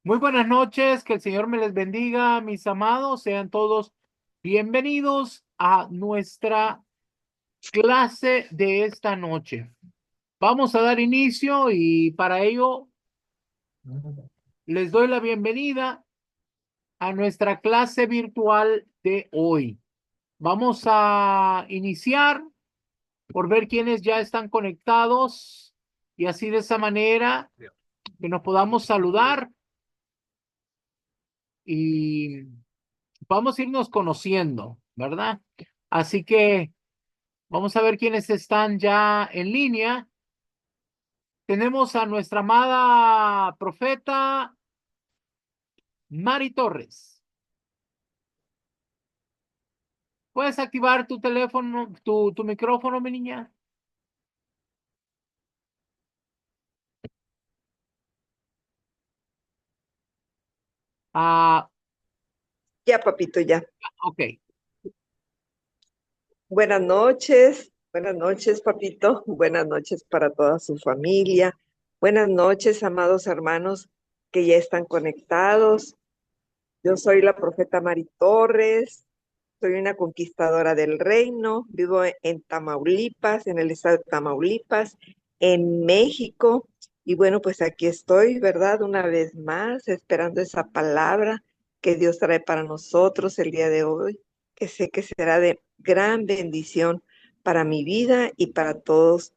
Muy buenas noches, que el Señor me les bendiga, mis amados. Sean todos bienvenidos a nuestra clase de esta noche. Vamos a dar inicio y para ello les doy la bienvenida a nuestra clase virtual de hoy. Vamos a iniciar por ver quiénes ya están conectados y así de esa manera que nos podamos saludar y vamos a irnos conociendo, ¿verdad? Así que vamos a ver quiénes están ya en línea. Tenemos a nuestra amada profeta Mari Torres. ¿Puedes activar tu teléfono, tu micrófono, mi niña? Ah, Ya, papito, ya. ok. Buenas noches, papito. Buenas noches para toda su familia. Buenas noches, amados hermanos que ya están conectados. Yo soy la profeta Mari Torres, soy una conquistadora del reino, vivo en Tamaulipas, en el estado de Tamaulipas, en México. Y bueno, pues aquí estoy, ¿verdad? Una vez más, esperando esa palabra que Dios trae para nosotros el día de hoy, que sé que será de gran bendición para mi vida y para todos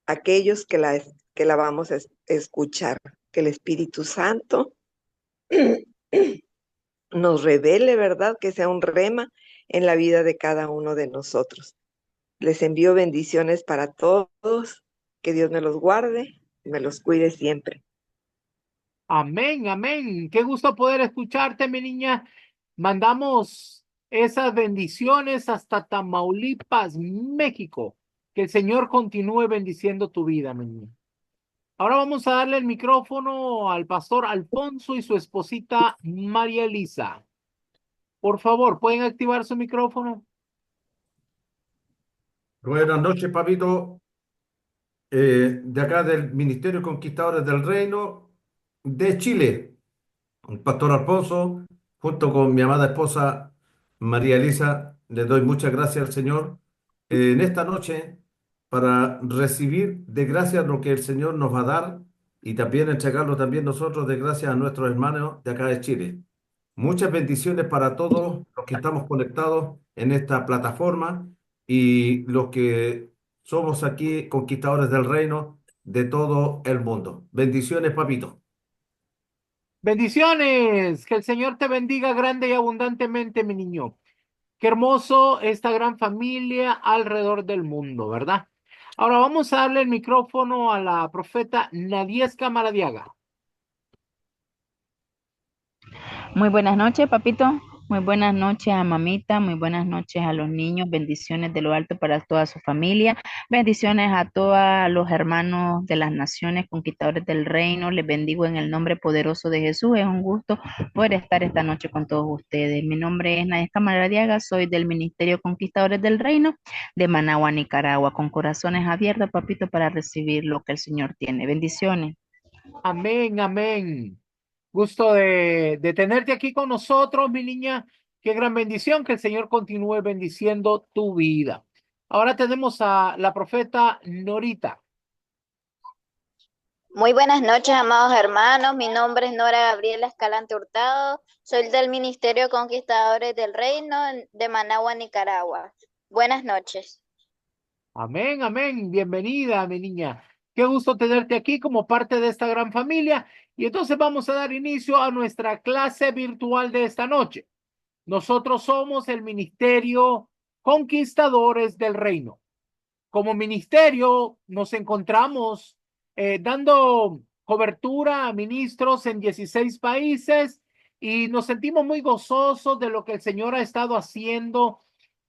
aquellos que la vamos a escuchar. Que el Espíritu Santo nos revele, ¿verdad? Que sea un rema en la vida de cada uno de nosotros. Les envío bendiciones para todos, que Dios me los guarde y me los cuide siempre. Amén, amén. Qué gusto poder escucharte, mi niña. Mandamos esas bendiciones hasta Tamaulipas, México. Que el Señor continúe bendiciendo tu vida, mi niña. Ahora vamos a darle el micrófono al pastor Alfonso y su esposita María Elisa. Por favor, ¿pueden activar su micrófono? Buenas noches, papito. De acá del Ministerio Conquistadores del Reino de Chile, el pastor Alfonso, junto con mi amada esposa María Elisa, le doy muchas gracias al Señor en esta noche para recibir de gracia lo que el Señor nos va a dar y también entregarlo también nosotros de gracias a nuestros hermanos de acá de Chile. Muchas bendiciones para todos los que estamos conectados en esta plataforma y los que somos aquí conquistadores del reino de todo el mundo. Bendiciones, papito. Bendiciones, que el Señor te bendiga grande y abundantemente, mi niño. Qué hermoso esta gran familia alrededor del mundo, ¿verdad? Ahora vamos a darle el micrófono a la profeta Nadiesca Maradiaga. Muy buenas noches, papito. Muy buenas noches a mamita. Muy buenas noches a los niños. Bendiciones de lo alto para toda su familia. Bendiciones a todos los hermanos de las naciones, conquistadores del reino. Les bendigo en el nombre poderoso de Jesús. Es un gusto poder estar esta noche con todos ustedes. Mi nombre es Nadia Camaradiaga. Soy del Ministerio Conquistadores del Reino de Managua, Nicaragua. Con corazones abiertos, papito, para recibir lo que el Señor tiene. Bendiciones. Amén, amén. Gusto de tenerte aquí con nosotros, mi niña. Qué gran bendición que el Señor continúe bendiciendo tu vida. Ahora tenemos a la profeta Norita. Muy buenas noches, amados hermanos. Mi nombre es Nora Gabriela Escalante Hurtado. Soy del Ministerio Conquistadores del Reino de Managua, Nicaragua. Buenas noches. Amén, amén. Bienvenida, mi niña. Qué gusto tenerte aquí como parte de esta gran familia. Y entonces vamos a dar inicio a nuestra clase virtual de esta noche. Nosotros somos el Ministerio Conquistadores del Reino. Como ministerio nos encontramos dando cobertura a ministros en 16 países y nos sentimos muy gozosos de lo que el Señor ha estado haciendo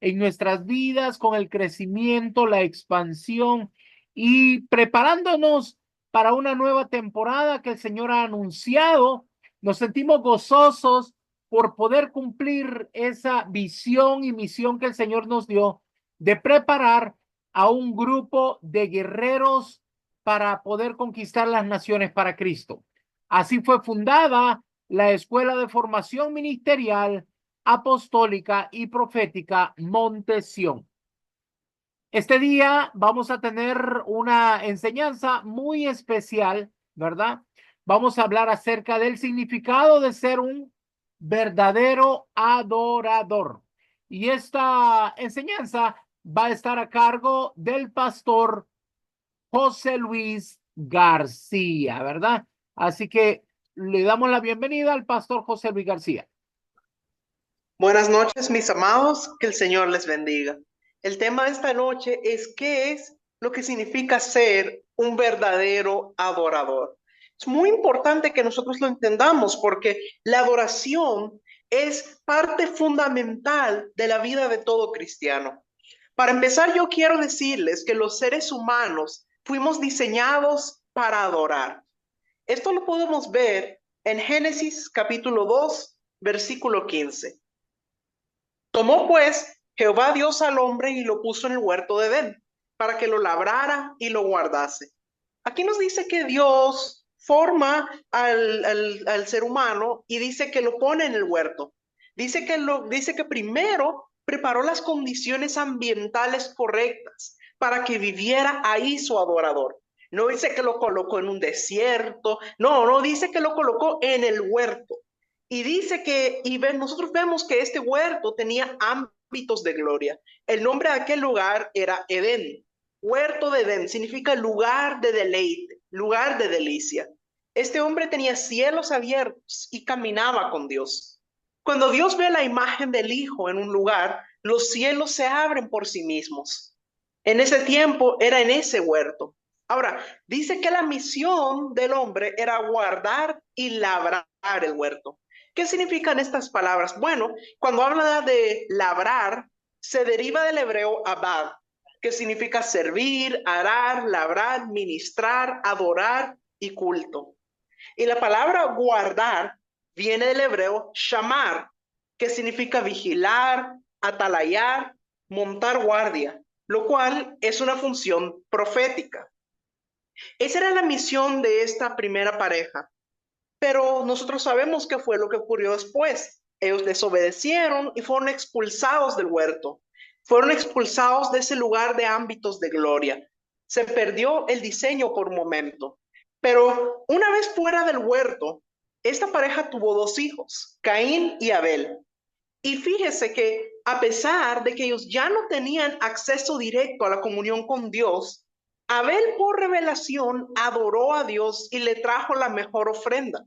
en nuestras vidas con el crecimiento, la expansión y preparándonos para una nueva temporada que el Señor ha anunciado. Nos sentimos gozosos por poder cumplir esa visión y misión que el Señor nos dio de preparar a un grupo de guerreros para poder conquistar las naciones para Cristo. Así fue fundada la Escuela de Formación Ministerial, Apostólica y Profética Montesión. Este día vamos a tener una enseñanza muy especial, ¿verdad? Vamos a hablar acerca del significado de ser un verdadero adorador. Y esta enseñanza va a estar a cargo del pastor José Luis García, ¿verdad? Así que le damos la bienvenida al pastor José Luis García. Buenas noches, mis amados, que el Señor les bendiga. El tema de esta noche es ¿qué es lo que significa ser un verdadero adorador? Es muy importante que nosotros lo entendamos porque la adoración es parte fundamental de la vida de todo cristiano. Para empezar, yo quiero decirles que los seres humanos fuimos diseñados para adorar. Esto lo podemos ver en Génesis capítulo 2, versículo 15. Tomó pues Jehová Dios al hombre y lo puso en el huerto de Edén, para que lo labrara y lo guardase. Aquí nos dice que Dios forma al ser humano y dice que lo pone en el huerto. Dice que primero preparó las condiciones ambientales correctas para que viviera ahí su adorador. No dice que lo colocó en un desierto, no dice que lo colocó en el huerto. Y dice que, nosotros vemos que este huerto tenía ámbitos de gloria. El nombre de aquel lugar era Edén. Huerto de Edén significa lugar de deleite, lugar de delicia. Este hombre tenía cielos abiertos y caminaba con Dios. Cuando Dios ve la imagen del Hijo en un lugar, los cielos se abren por sí mismos. En ese tiempo era en ese huerto. Ahora, dice que la misión del hombre era guardar y labrar el huerto. ¿Qué significan estas palabras? Bueno, cuando habla de labrar, se deriva del hebreo abad, que significa servir, arar, labrar, ministrar, adorar y culto. Y la palabra guardar viene del hebreo shamar, que significa vigilar, atalayar, montar guardia, lo cual es una función profética. Esa era la misión de esta primera pareja. Pero nosotros sabemos qué fue lo que ocurrió después. Ellos desobedecieron y fueron expulsados del huerto. Fueron expulsados de ese lugar de ámbitos de gloria. Se perdió el diseño por un momento. Pero una vez fuera del huerto, esta pareja tuvo 2 hijos, Caín y Abel. Y fíjese que a pesar de que ellos ya no tenían acceso directo a la comunión con Dios, Abel por revelación adoró a Dios y le trajo la mejor ofrenda.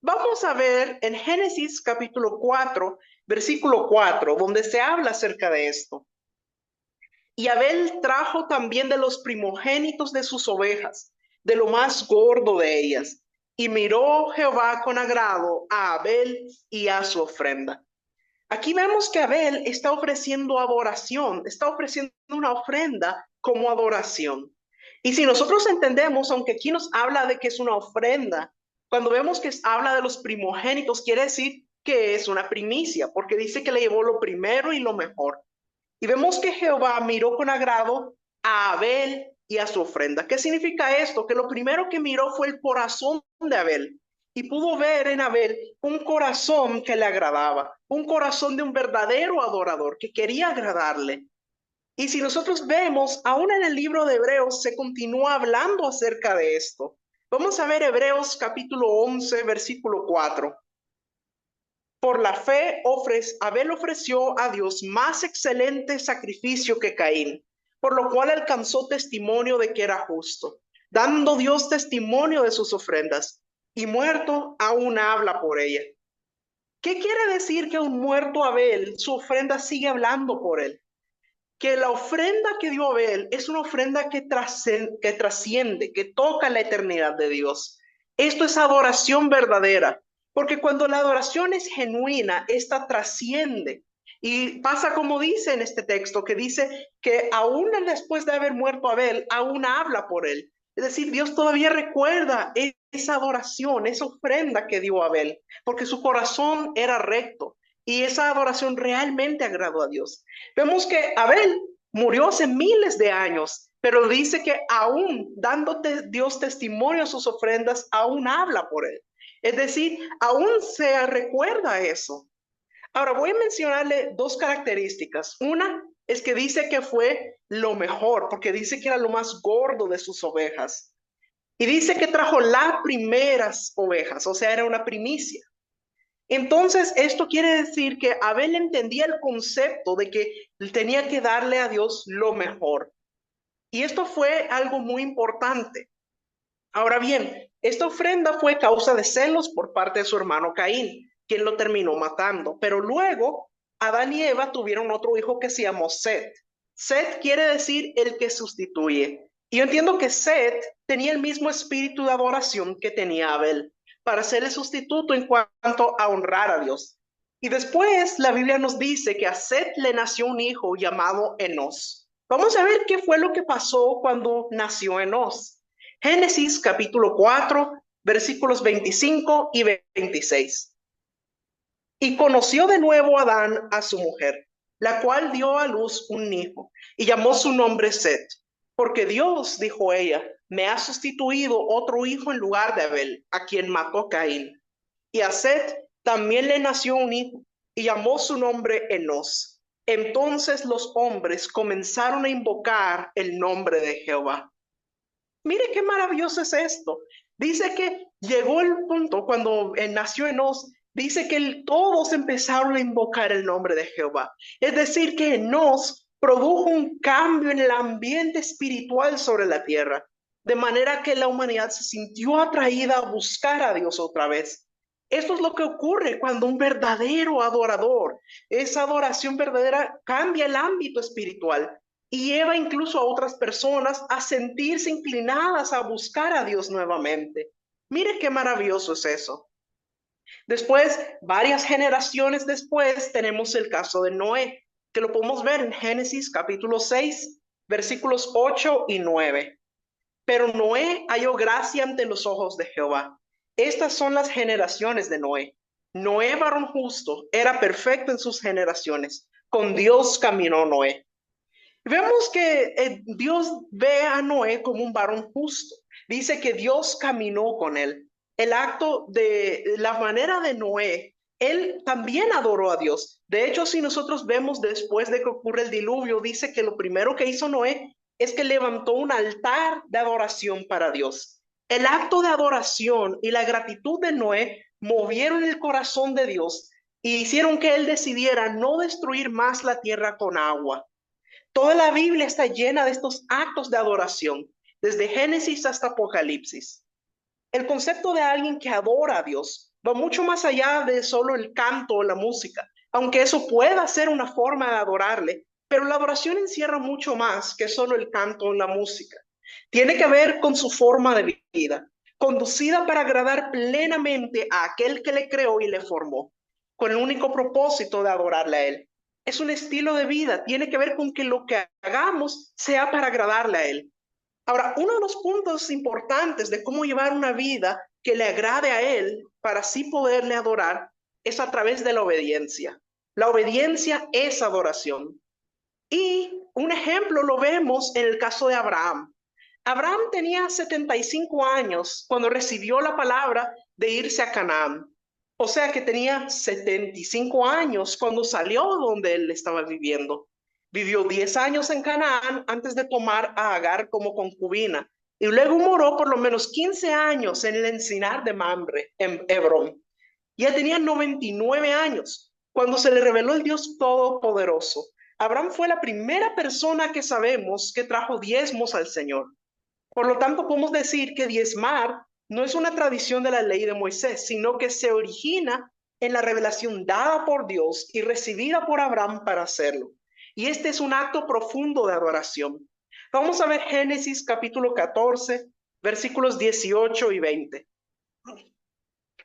Vamos a ver en Génesis capítulo 4, versículo 4, donde se habla acerca de esto. Y Abel trajo también de los primogénitos de sus ovejas, de lo más gordo de ellas. Y miró Jehová con agrado a Abel y a su ofrenda. Aquí vemos que Abel está ofreciendo adoración, está ofreciendo una ofrenda como adoración. Y si nosotros entendemos, aunque aquí nos habla de que es una ofrenda, cuando vemos que habla de los primogénitos, quiere decir que es una primicia, porque dice que le llevó lo primero y lo mejor. Y vemos que Jehová miró con agrado a Abel y a su ofrenda. ¿Qué significa esto? Que lo primero que miró fue el corazón de Abel. Y pudo ver en Abel un corazón que le agradaba, un corazón de un verdadero adorador que quería agradarle. Y si nosotros vemos, aún en el libro de Hebreos se continúa hablando acerca de esto. Vamos a ver Hebreos capítulo 11, versículo 4. Por la fe, Abel ofreció a Dios más excelente sacrificio que Caín, por lo cual alcanzó testimonio de que era justo, dando Dios testimonio de sus ofrendas, y muerto aún habla por ella. ¿Qué quiere decir que un muerto Abel, su ofrenda sigue hablando por él? Que la ofrenda que dio Abel es una ofrenda que trasciende, que toca la eternidad de Dios. Esto es adoración verdadera, porque cuando la adoración es genuina, esta trasciende. Y pasa como dice en este texto, que dice que aún después de haber muerto Abel, aún habla por él. Es decir, Dios todavía recuerda esa adoración, esa ofrenda que dio Abel, porque su corazón era recto. Y esa adoración realmente agradó a Dios. Vemos que Abel murió hace miles de años, pero dice que aún dándote Dios testimonio a sus ofrendas, aún habla por él. Es decir, aún se recuerda eso. Ahora voy a mencionarle dos características. Una es que dice que fue lo mejor, porque dice que era lo más gordo de sus ovejas. Y dice que trajo las primeras ovejas, o sea, era una primicia. Entonces, esto quiere decir que Abel entendía el concepto de que tenía que darle a Dios lo mejor. Y esto fue algo muy importante. Ahora bien, esta ofrenda fue causa de celos por parte de su hermano Caín, quien lo terminó matando. Pero luego, Adán y Eva tuvieron otro hijo que se llamó Set. Set quiere decir el que sustituye. Y yo entiendo que Set tenía el mismo espíritu de adoración que tenía Abel, para ser el sustituto en cuanto a honrar a Dios. Y después la Biblia nos dice que a Set le nació un hijo llamado Enos. Vamos a ver qué fue lo que pasó cuando nació Enos. Génesis capítulo 4, versículos 25 y 26. Y conoció de nuevo Adán a su mujer, la cual dio a luz un hijo, y llamó su nombre Set, porque Dios, dijo ella, me ha sustituido otro hijo en lugar de Abel, a quien mató Caín. Y a Set también le nació un hijo, y llamó su nombre Enos. Entonces los hombres comenzaron a invocar el nombre de Jehová. Mire qué maravilloso es esto. Dice que llegó el punto cuando nació Enos, dice que todos empezaron a invocar el nombre de Jehová. Es decir, que Enos produjo un cambio en el ambiente espiritual sobre la tierra, de manera que la humanidad se sintió atraída a buscar a Dios otra vez. Esto es lo que ocurre cuando un verdadero adorador, esa adoración verdadera, cambia el ámbito espiritual y lleva incluso a otras personas a sentirse inclinadas a buscar a Dios nuevamente. Mire qué maravilloso es eso. Después, varias generaciones después, tenemos el caso de Noé, que lo podemos ver en Génesis capítulo 6, versículos 8 y 9. Pero Noé halló gracia ante los ojos de Jehová. Estas son las generaciones de Noé. Noé, varón justo, era perfecto en sus generaciones. Con Dios caminó Noé. Vemos que Dios ve a Noé como un varón justo. Dice que Dios caminó con él. El acto de la manera de Noé, él también adoró a Dios. De hecho, si nosotros vemos después de que ocurre el diluvio, dice que lo primero que hizo Noé es que levantó un altar de adoración para Dios. El acto de adoración y la gratitud de Noé movieron el corazón de Dios y hicieron que él decidiera no destruir más la tierra con agua. Toda la Biblia está llena de estos actos de adoración, desde Génesis hasta Apocalipsis. El concepto de alguien que adora a Dios va mucho más allá de solo el canto o la música, aunque eso pueda ser una forma de adorarle, pero la adoración encierra mucho más que solo el canto o la música. Tiene que ver con su forma de vida, conducida para agradar plenamente a aquel que le creó y le formó, con el único propósito de adorarle a él. Es un estilo de vida, tiene que ver con que lo que hagamos sea para agradarle a él. Ahora, uno de los puntos importantes de cómo llevar una vida que le agrade a él para así poderle adorar es a través de la obediencia. La obediencia es adoración. Y un ejemplo lo vemos en el caso de Abraham. Abraham tenía 75 años cuando recibió la palabra de irse a Canaán. O sea que tenía 75 años cuando salió donde él estaba viviendo. Vivió 10 años en Canaán antes de tomar a Agar como concubina. Y luego moró por lo menos 15 años en el encinar de Mamre, en Hebrón. Ya tenía 99 años cuando se le reveló el Dios Todopoderoso. Abraham fue la primera persona que sabemos que trajo diezmos al Señor. Por lo tanto, podemos decir que diezmar no es una tradición de la ley de Moisés, sino que se origina en la revelación dada por Dios y recibida por Abraham para hacerlo. Y este es un acto profundo de adoración. Vamos a ver Génesis capítulo 14, versículos 18 y 20.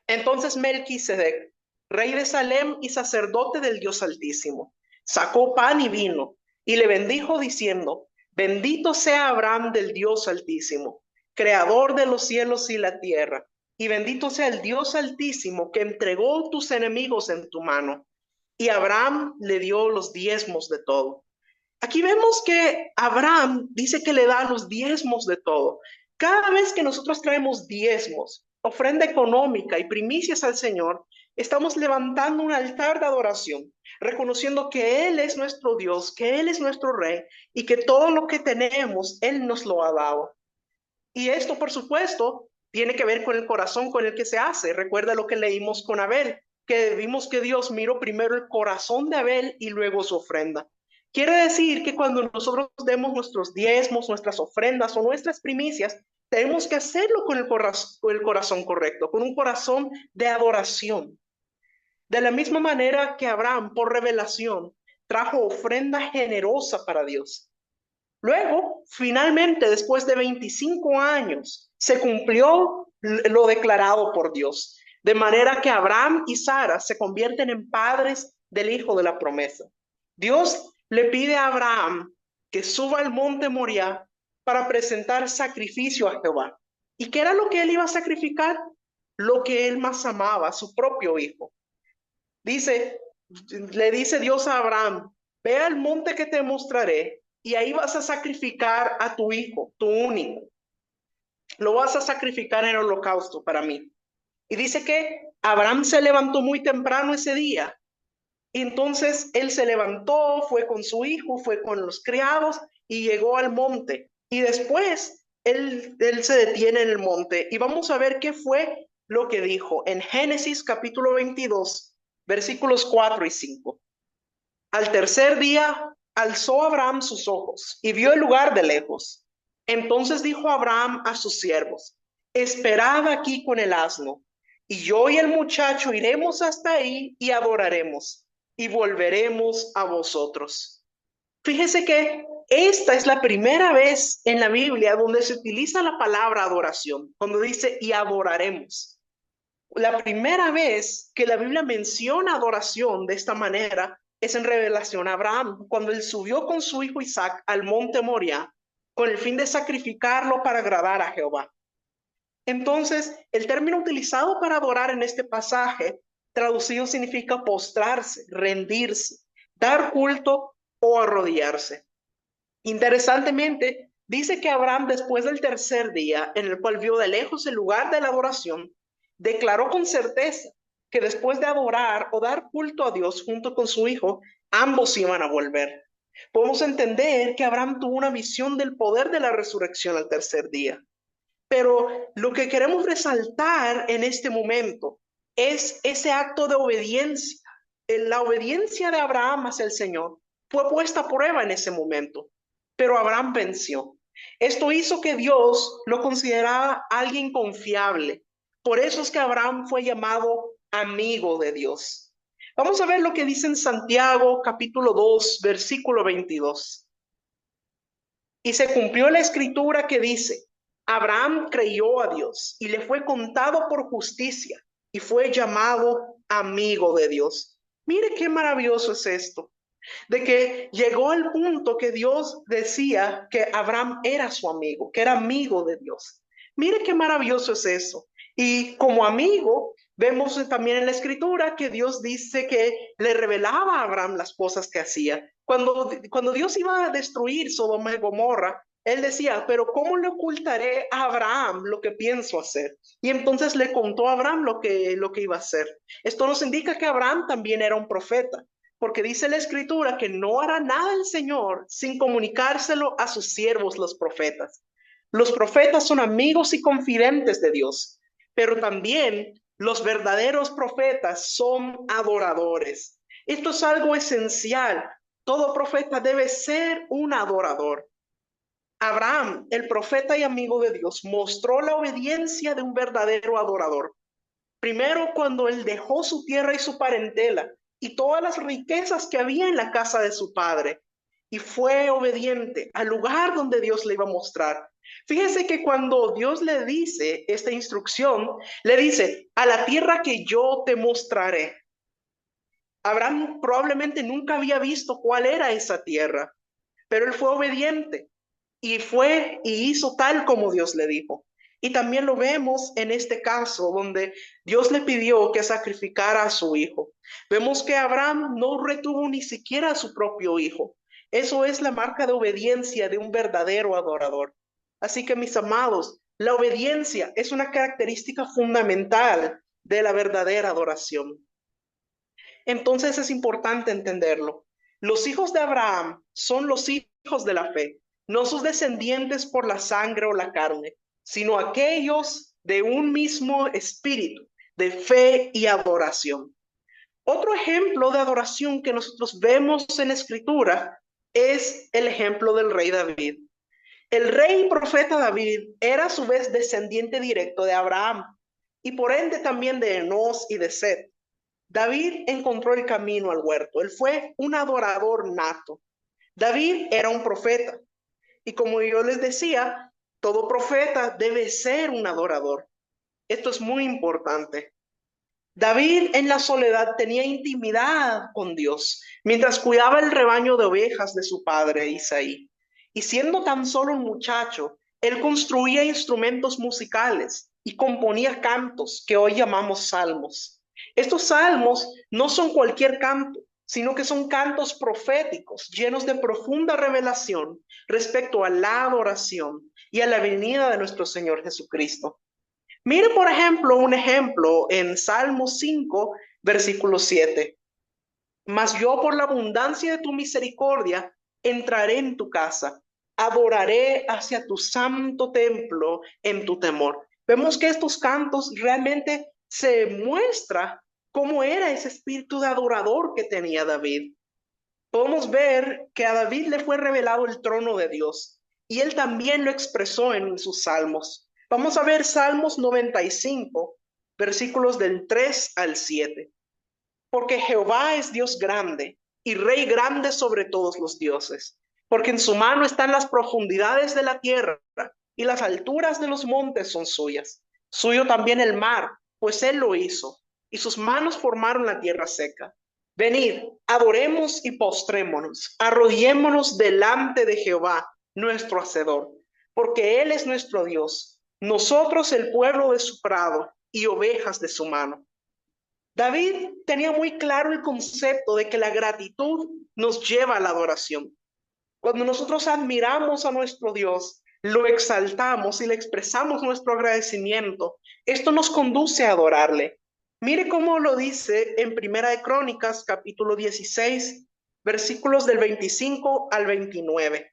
Entonces Melquisedec, rey de Salem y sacerdote del Dios Altísimo, sacó pan y vino y le bendijo diciendo: bendito sea Abraham del Dios Altísimo, creador de los cielos y la tierra, y bendito sea el Dios Altísimo que entregó tus enemigos en tu mano. Y Abraham le dio los diezmos de todo. Aquí vemos que Abraham dice que le da los diezmos de todo. Cada vez que nosotros traemos diezmos, ofrenda económica y primicias al Señor, estamos levantando un altar de adoración, reconociendo que Él es nuestro Dios, que Él es nuestro Rey y que todo lo que tenemos, Él nos lo ha dado. Y esto, por supuesto, tiene que ver con el corazón con el que se hace. Recuerda lo que leímos con Abel, que vimos que Dios miró primero el corazón de Abel y luego su ofrenda. Quiere decir que cuando nosotros demos nuestros diezmos, nuestras ofrendas o nuestras primicias, tenemos que hacerlo con el corazón correcto, con un corazón de adoración. De la misma manera que Abraham, por revelación, trajo ofrenda generosa para Dios. Luego, finalmente, después de 25 años, se cumplió lo declarado por Dios, de manera que Abraham y Sara se convierten en padres del hijo de la promesa. Dios le pide a Abraham que suba al monte Moriah para presentar sacrificio a Jehová. ¿Y qué era lo que él iba a sacrificar? Lo que él más amaba, su propio hijo. Le dice Dios a Abraham, ve al monte que te mostraré y ahí vas a sacrificar a tu hijo, tu único. Lo vas a sacrificar en holocausto para mí. Y dice que Abraham se levantó muy temprano ese día. Y entonces él se levantó, fue con su hijo, fue con los criados y llegó al monte. Y después él se detiene en el monte. Y vamos a ver qué fue lo que dijo en Génesis capítulo 22, versículos 4 y 5. Al tercer día alzó Abraham sus ojos y vio el lugar de lejos. Entonces dijo Abraham a sus siervos, esperad aquí con el asno, y yo y el muchacho iremos hasta ahí y adoraremos, y volveremos a vosotros. Fíjese que esta es la primera vez en la Biblia donde se utiliza la palabra adoración, cuando dice y adoraremos. La primera vez que la Biblia menciona adoración de esta manera es en revelación a Abraham, cuando él subió con su hijo Isaac al monte Moriah con el fin de sacrificarlo para agradar a Jehová. Entonces, el término utilizado para adorar en este pasaje, traducido significa postrarse, rendirse, dar culto o arrodillarse. Interesantemente, dice que Abraham, después del tercer día, en el cual vio de lejos el lugar de la adoración, declaró con certeza que después de adorar o dar culto a Dios junto con su hijo, ambos iban a volver. Podemos entender que Abraham tuvo una visión del poder de la resurrección al tercer día. Pero lo que queremos resaltar en este momento es ese acto de obediencia. La obediencia de Abraham hacia el Señor fue puesta a prueba en ese momento, pero Abraham venció. Esto hizo que Dios lo considerara alguien confiable. Por eso es que Abraham fue llamado amigo de Dios. Vamos a ver lo que dice en Santiago capítulo 2, versículo 22. Y se cumplió la escritura que dice, Abraham creyó a Dios y le fue contado por justicia y fue llamado amigo de Dios. Mire qué maravilloso es esto, de que llegó al punto que Dios decía que Abraham era su amigo, que era amigo de Dios. Mire qué maravilloso es eso. Y como amigo, vemos también en la escritura que Dios dice que le revelaba a Abraham las cosas que hacía. Cuando Dios iba a destruir Sodoma y Gomorra, él decía, pero ¿cómo le ocultaré a Abraham lo que pienso hacer? Y entonces le contó a Abraham lo que iba a hacer. Esto nos indica que Abraham también era un profeta, porque dice la escritura que no hará nada el Señor sin comunicárselo a sus siervos los profetas. Los profetas son amigos y confidentes de Dios, pero también los verdaderos profetas son adoradores. Esto es algo esencial. Todo profeta debe ser un adorador. Abraham, el profeta y amigo de Dios, mostró la obediencia de un verdadero adorador. Primero, cuando él dejó su tierra y su parentela y todas las riquezas que había en la casa de su padre, y fue obediente al lugar donde Dios le iba a mostrar. Fíjese que cuando Dios le dice esta instrucción, le dice, a la tierra que yo te mostraré. Abraham probablemente nunca había visto cuál era esa tierra, pero él fue obediente y fue y hizo tal como Dios le dijo. Y también lo vemos en este caso donde Dios le pidió que sacrificara a su hijo. Vemos que Abraham no retuvo ni siquiera a su propio hijo. Eso es la marca de obediencia de un verdadero adorador. Así que mis amados, La obediencia es una característica fundamental de la verdadera adoración. Entonces es importante entenderlo. Los hijos de Abraham son los hijos de la fe, no sus descendientes por la sangre o la carne, sino aquellos de un mismo espíritu, de fe y adoración. Otro ejemplo de adoración que nosotros vemos en la Escritura es el ejemplo del rey David. El rey y profeta David era a su vez descendiente directo de Abraham y por ende también de Enós y de Set. David encontró el camino al huerto. Él fue un adorador nato. David era un profeta. Y como yo les decía, todo profeta debe ser un adorador. Esto es muy importante. David en la soledad tenía intimidad con Dios mientras cuidaba el rebaño de ovejas de su padre Isaí. Y siendo tan solo un muchacho, él construía instrumentos musicales y componía cantos que hoy llamamos salmos. Estos salmos no son cualquier canto, sino que son cantos proféticos llenos de profunda revelación respecto a la adoración y a la venida de nuestro Señor Jesucristo. Mire, por ejemplo, un ejemplo en Salmo 5, versículo 7. Mas yo por la abundancia de tu misericordia entraré en tu casa, adoraré hacia tu santo templo en tu temor. Vemos que estos cantos realmente se muestra cómo era ese espíritu de adorador que tenía David. Podemos ver que a David le fue revelado el trono de Dios y él también lo expresó en sus salmos. Vamos a ver Salmos 95, versículos del 3 al 7. Porque Jehová es Dios grande y Rey grande sobre todos los dioses. Porque en su mano están las profundidades de la tierra y las alturas de los montes son suyas. Suyo también el mar, pues él lo hizo, y sus manos formaron la tierra seca. Venid, adoremos y postrémonos, arrodillémonos delante de Jehová, nuestro Hacedor, porque él es nuestro Dios, nosotros el pueblo de su prado y ovejas de su mano. David tenía muy claro el concepto de que la gratitud nos lleva a la adoración. Cuando nosotros admiramos a nuestro Dios, lo exaltamos y le expresamos nuestro agradecimiento, esto nos conduce a adorarle. Mire cómo lo dice en Primera de Crónicas, capítulo 16, versículos del 25 al 29.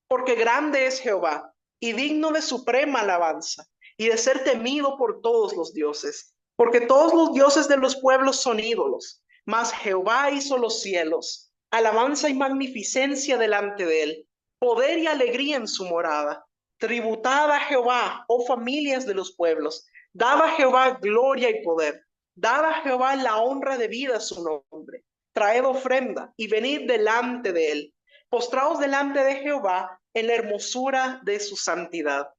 Porque grande es Jehová y digno de suprema alabanza y de ser temido por todos los dioses. Porque todos los dioses de los pueblos son ídolos, mas Jehová hizo los cielos, alabanza y magnificencia delante de él, poder y alegría en su morada. Tributad a Jehová, oh familias de los pueblos, dad a Jehová gloria y poder, dad a Jehová la honra debida a su nombre. Traed ofrenda y venid delante de él, postraos delante de Jehová en la hermosura de su santidad.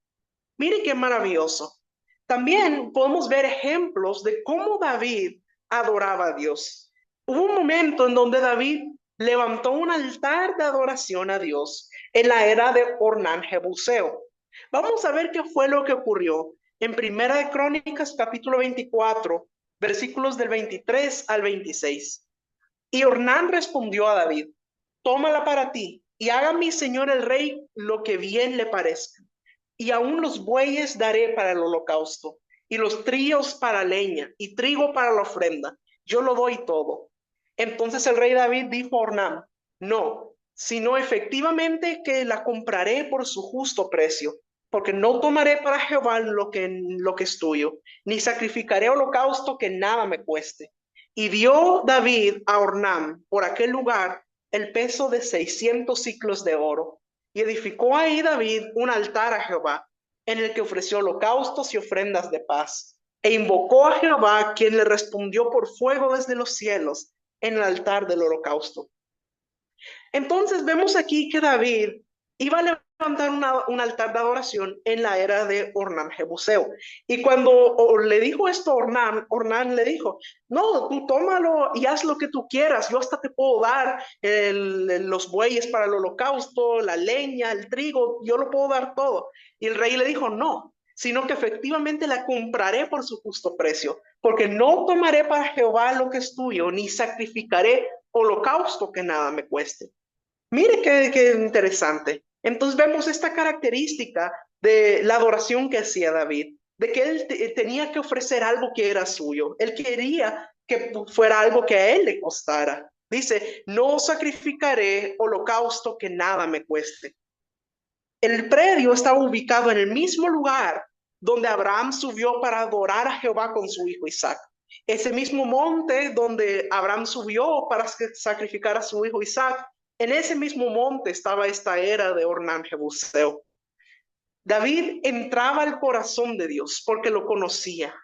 Mire qué maravilloso. También podemos ver ejemplos de cómo David adoraba a Dios. Hubo un momento en donde David levantó un altar de adoración a Dios en la era de Ornán Jebuseo. Vamos a ver qué fue lo que ocurrió en Primera de Crónicas, capítulo 24, versículos del 23 al 26. Y Ornán respondió a David: tómala para ti y haga mi señor el rey lo que bien le parezca. Y aún los bueyes daré para el holocausto, y los trillos para leña, y trigo para la ofrenda. Yo lo doy todo. Entonces el rey David dijo a Ornán: no, sino efectivamente que la compraré por su justo precio, porque no tomaré para Jehová lo que es tuyo, ni sacrificaré holocausto que nada me cueste. Y dio David a Ornán por aquel lugar el peso de 600 siclos de oro. Y edificó ahí David un altar a Jehová, en el que ofreció holocaustos y ofrendas de paz. E invocó a Jehová, quien le respondió por fuego desde los cielos, en el altar del holocausto. Entonces vemos aquí que David iba a levantar un altar de adoración en la era de Ornán Jebuseo. Y cuando le dijo esto a Ornán, Ornán le dijo: no, tú tómalo y haz lo que tú quieras, yo hasta te puedo dar los bueyes para el holocausto, la leña, el trigo, yo lo puedo dar todo. Y el rey le dijo: no, sino que efectivamente la compraré por su justo precio, porque no tomaré para Jehová lo que es tuyo, ni sacrificaré holocausto que nada me cueste. Mire qué interesante. Entonces vemos esta característica de la adoración que hacía David, de que él tenía que ofrecer algo que era suyo. Él quería que fuera algo que a él le costara. Dice, no sacrificaré holocausto que nada me cueste. El predio estaba ubicado en el mismo lugar donde Abraham subió para adorar a Jehová con su hijo Isaac. Ese mismo monte donde Abraham subió para sacrificar a su hijo Isaac, en ese mismo monte estaba esta era de Ornan Jebuseo. David entraba al corazón de Dios porque lo conocía.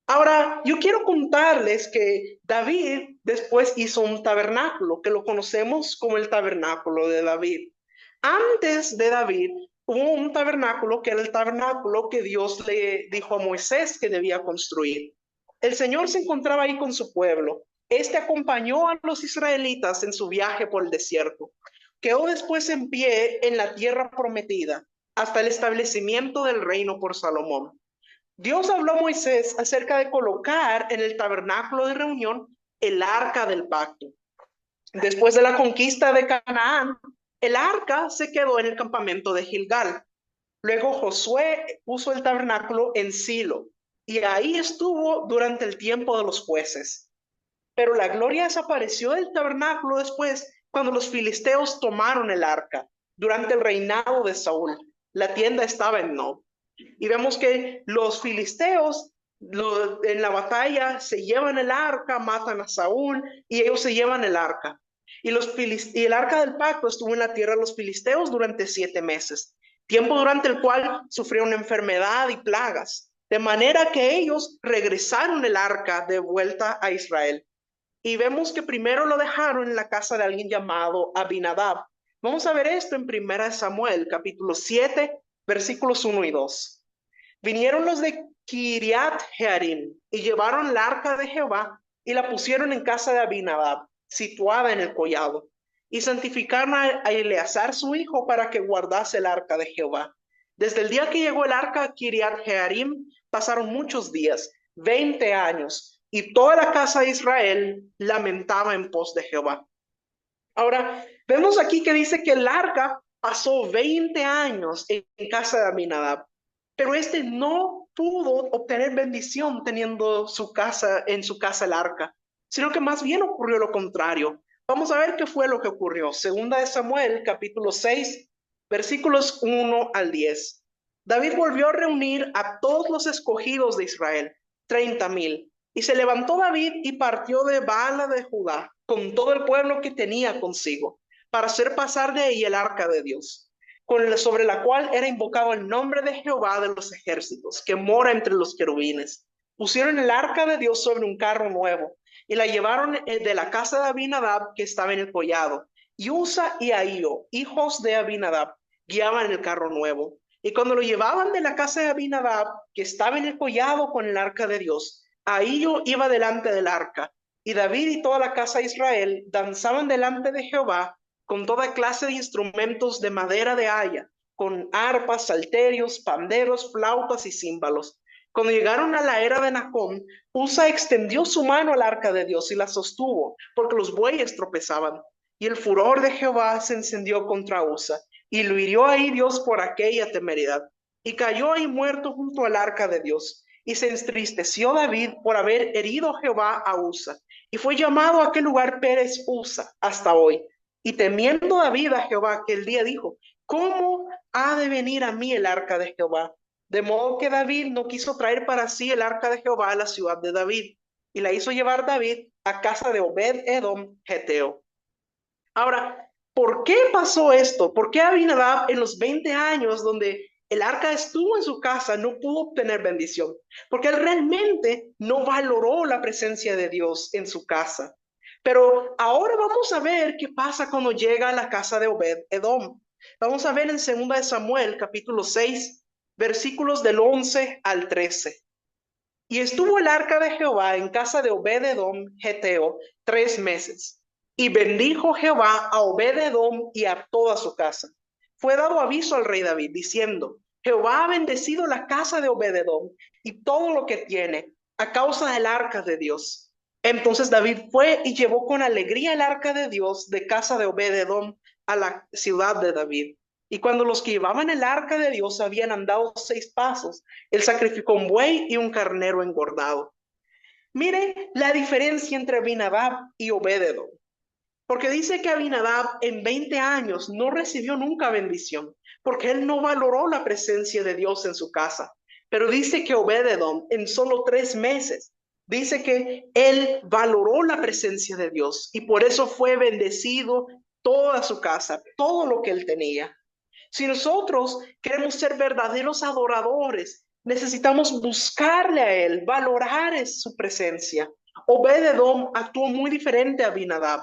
Ahora, yo quiero contarles que David después hizo un tabernáculo, que lo conocemos como el tabernáculo de David. Antes de David hubo un tabernáculo que era el tabernáculo que Dios le dijo a Moisés que debía construir. El Señor se encontraba ahí con su pueblo. Este acompañó a los israelitas en su viaje por el desierto. Quedó después en pie en la tierra prometida hasta el establecimiento del reino por Salomón. Dios habló a Moisés acerca de colocar en el tabernáculo de reunión el arca del pacto. Después de la conquista de Canaán, el arca se quedó en el campamento de Gilgal. Luego Josué puso el tabernáculo en Silo y ahí estuvo durante el tiempo de los jueces. Pero la gloria desapareció del tabernáculo después cuando los filisteos tomaron el arca durante el reinado de Saúl. La tienda estaba en Nob. Y vemos que los filisteos en la batalla se llevan el arca, matan a Saúl y ellos se llevan el arca. Y el arca del pacto estuvo en la tierra de los filisteos durante 7 meses, tiempo durante el cual sufrieron enfermedad y plagas, de manera que ellos regresaron el arca de vuelta a Israel. Y vemos que primero lo dejaron en la casa de alguien llamado Abinadab. Vamos a ver esto en 1 Samuel, capítulo 7, versículos 1 y 2. Vinieron los de Kiriat Jearim y llevaron el arca de Jehová y la pusieron en casa de Abinadab, situada en el collado, y santificaron a Eleazar su hijo para que guardase el arca de Jehová. Desde el día que llegó el arca a Kiriat Jearim pasaron muchos días, 20 años, y toda la casa de Israel lamentaba en pos de Jehová. Ahora, vemos aquí que dice que el arca pasó 20 años en casa de Abinadab, pero este no pudo obtener bendición teniendo en su casa el arca, sino que más bien ocurrió lo contrario. Vamos a ver qué fue lo que ocurrió. Segunda de Samuel, capítulo 6, versículos 1 al 10. David volvió a reunir a todos los escogidos de Israel, 30,000. Y se levantó David y partió de Baala de Judá, con todo el pueblo que tenía consigo, para hacer pasar de ahí el arca de Dios, sobre la cual era invocado el nombre de Jehová de los ejércitos, que mora entre los querubines. Pusieron el arca de Dios sobre un carro nuevo, y la llevaron de la casa de Abinadab, que estaba en el collado. Y Usa y Ahío, hijos de Abinadab, guiaban el carro nuevo. Y cuando lo llevaban de la casa de Abinadab, que estaba en el collado con el arca de Dios, Ahío iba delante del arca, y David y toda la casa de Israel danzaban delante de Jehová con toda clase de instrumentos de madera de haya, con arpas, salterios, panderos, flautas y címbalos. Cuando llegaron a la era de Nacón, Usa extendió su mano al arca de Dios y la sostuvo, porque los bueyes tropezaban. Y el furor de Jehová se encendió contra Usa, y lo hirió ahí Dios por aquella temeridad, y cayó ahí muerto junto al arca de Dios. Y se entristeció David por haber herido Jehová a Usa, y fue llamado a aquel lugar Pérez Usa hasta hoy. Y temiendo David a Jehová aquel día dijo, ¿cómo ha de venir a mí el arca de Jehová? De modo que David no quiso traer para sí el arca de Jehová a la ciudad de David, y la hizo llevar David a casa de Obed-Edom Geteo. Ahora, ¿por qué pasó esto? ¿Por qué Abinadab en los 20 años donde el arca estuvo en su casa no pudo obtener bendición? Porque él realmente no valoró la presencia de Dios en su casa. Pero ahora vamos a ver qué pasa cuando llega a la casa de Obed-Edom. Vamos a ver en 2 de Samuel, capítulo 6, versículos del 11 al 13. Y estuvo el arca de Jehová en casa de Obed-Edom Geteo 3 meses. Y bendijo Jehová a Obed-Edom y a toda su casa. Fue dado aviso al rey David, diciendo, Jehová ha bendecido la casa de Obed-Edom y todo lo que tiene, a causa del arca de Dios. Entonces David fue y llevó con alegría el arca de Dios de casa de Obed-Edom a la ciudad de David. Y cuando los que llevaban el arca de Dios habían andado 6 pasos, él sacrificó un buey y un carnero engordado. Mire la diferencia entre Abinadab y Obed-edom. Porque dice que Abinadab en 20 años no recibió nunca bendición, porque él no valoró la presencia de Dios en su casa. Pero dice que Obed-edom en solo 3 meses, dice que él valoró la presencia de Dios y por eso fue bendecido toda su casa, todo lo que él tenía. Si nosotros queremos ser verdaderos adoradores, necesitamos buscarle a él, valorar su presencia. Obed-edom actuó muy diferente a Abinadab.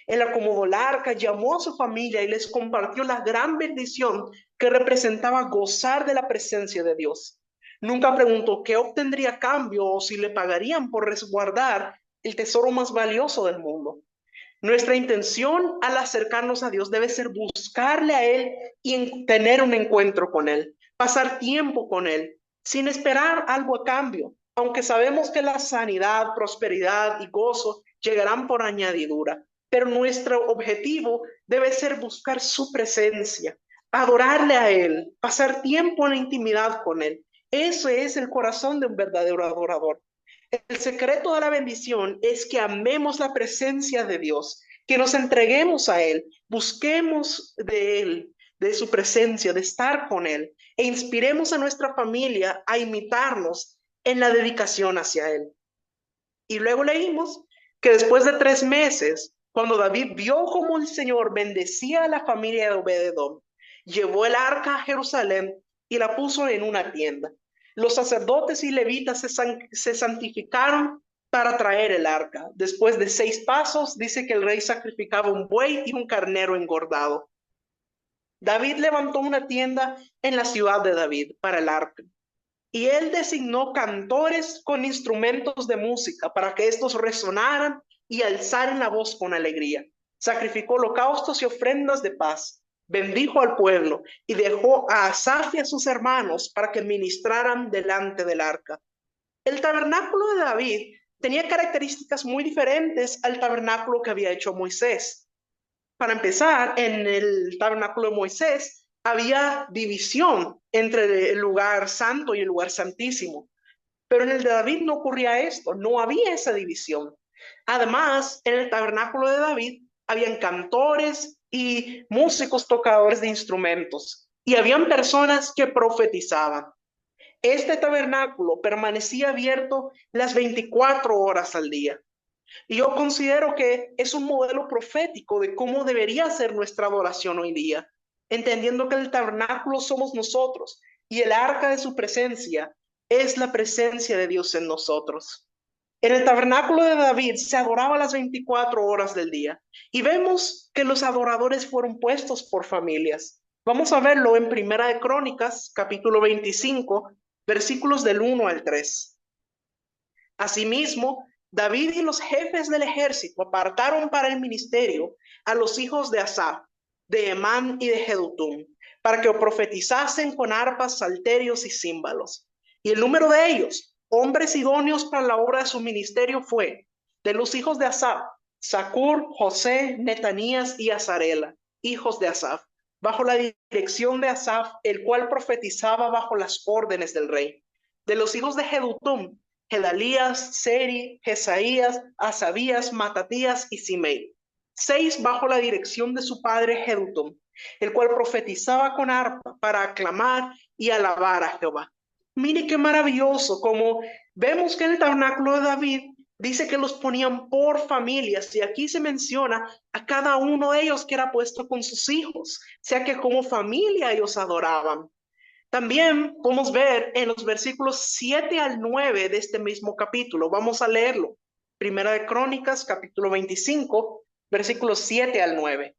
Él acomodó el arca, llamó a su familia y les compartió la gran bendición que representaba gozar de la presencia de Dios. Nunca preguntó qué obtendría a cambio o si le pagarían por resguardar el tesoro más valioso del mundo. Nuestra intención al acercarnos a Dios debe ser buscarle a Él y tener un encuentro con Él, pasar tiempo con Él, sin esperar algo a cambio, aunque sabemos que la sanidad, prosperidad y gozo llegarán por añadidura. Pero nuestro objetivo debe ser buscar su presencia, adorarle a Él, pasar tiempo en la intimidad con Él. Ese es el corazón de un verdadero adorador. El secreto de la bendición es que amemos la presencia de Dios, que nos entreguemos a Él, busquemos de Él, de su presencia, de estar con Él, e inspiremos a nuestra familia a imitarnos en la dedicación hacia Él. Y luego leímos que después de 3 meses, cuando David vio cómo el Señor bendecía a la familia de Obed-edom, llevó el arca a Jerusalén y la puso en una tienda. Los sacerdotes y levitas se santificaron para traer el arca. Después de 6 pasos, dice que el rey sacrificaba un buey y un carnero engordado. David levantó una tienda en la ciudad de David para el arca. Y él designó cantores con instrumentos de música para que estos resonaran y alzaran la voz con alegría. Sacrificó holocaustos y ofrendas de paz. Bendijo al pueblo y dejó a Asaf y a sus hermanos para que ministraran delante del arca. El tabernáculo de David tenía características muy diferentes al tabernáculo que había hecho Moisés. Para empezar, en el tabernáculo de Moisés había división entre el lugar santo y el lugar santísimo. Pero en el de David no ocurría esto, no había esa división. Además, en el tabernáculo de David habían cantores y músicos tocadores de instrumentos y habían personas que profetizaban. Este tabernáculo permanecía abierto las 24 horas al día. Y yo considero que es un modelo profético de cómo debería ser nuestra adoración hoy día, entendiendo que el tabernáculo somos nosotros y el arca de su presencia es la presencia de Dios en nosotros. En el tabernáculo de David se adoraba las 24 horas del día y vemos que los adoradores fueron puestos por familias. Vamos a verlo en Primera de Crónicas, capítulo 25, versículos del 1 al 3. Asimismo, David y los jefes del ejército apartaron para el ministerio a los hijos de Asaf, de Emán y de Jedutum, para que profetizasen con arpas, salterios y címbalos. Y el número de ellos, hombres idóneos para la obra de su ministerio, fue de los hijos de Asaf, Zacur, José, Netanías y Azarela, hijos de Asaf, bajo la dirección de Asaf, el cual profetizaba bajo las órdenes del rey. De los hijos de Jedutum, Gedalías, Seri, Jesaías, Asabías, Matatías y Simei. 6 bajo la dirección de su padre Jedutum, el cual profetizaba con arpa para aclamar y alabar a Jehová. Mire qué maravilloso, como vemos que en el tabernáculo de David dice que los ponían por familias y aquí se menciona a cada uno de ellos que era puesto con sus hijos, o sea que como familia ellos adoraban. También podemos ver en los versículos 7 al 9 de este mismo capítulo. Vamos a leerlo. Primera de Crónicas, capítulo 25, versículos 7 al 9.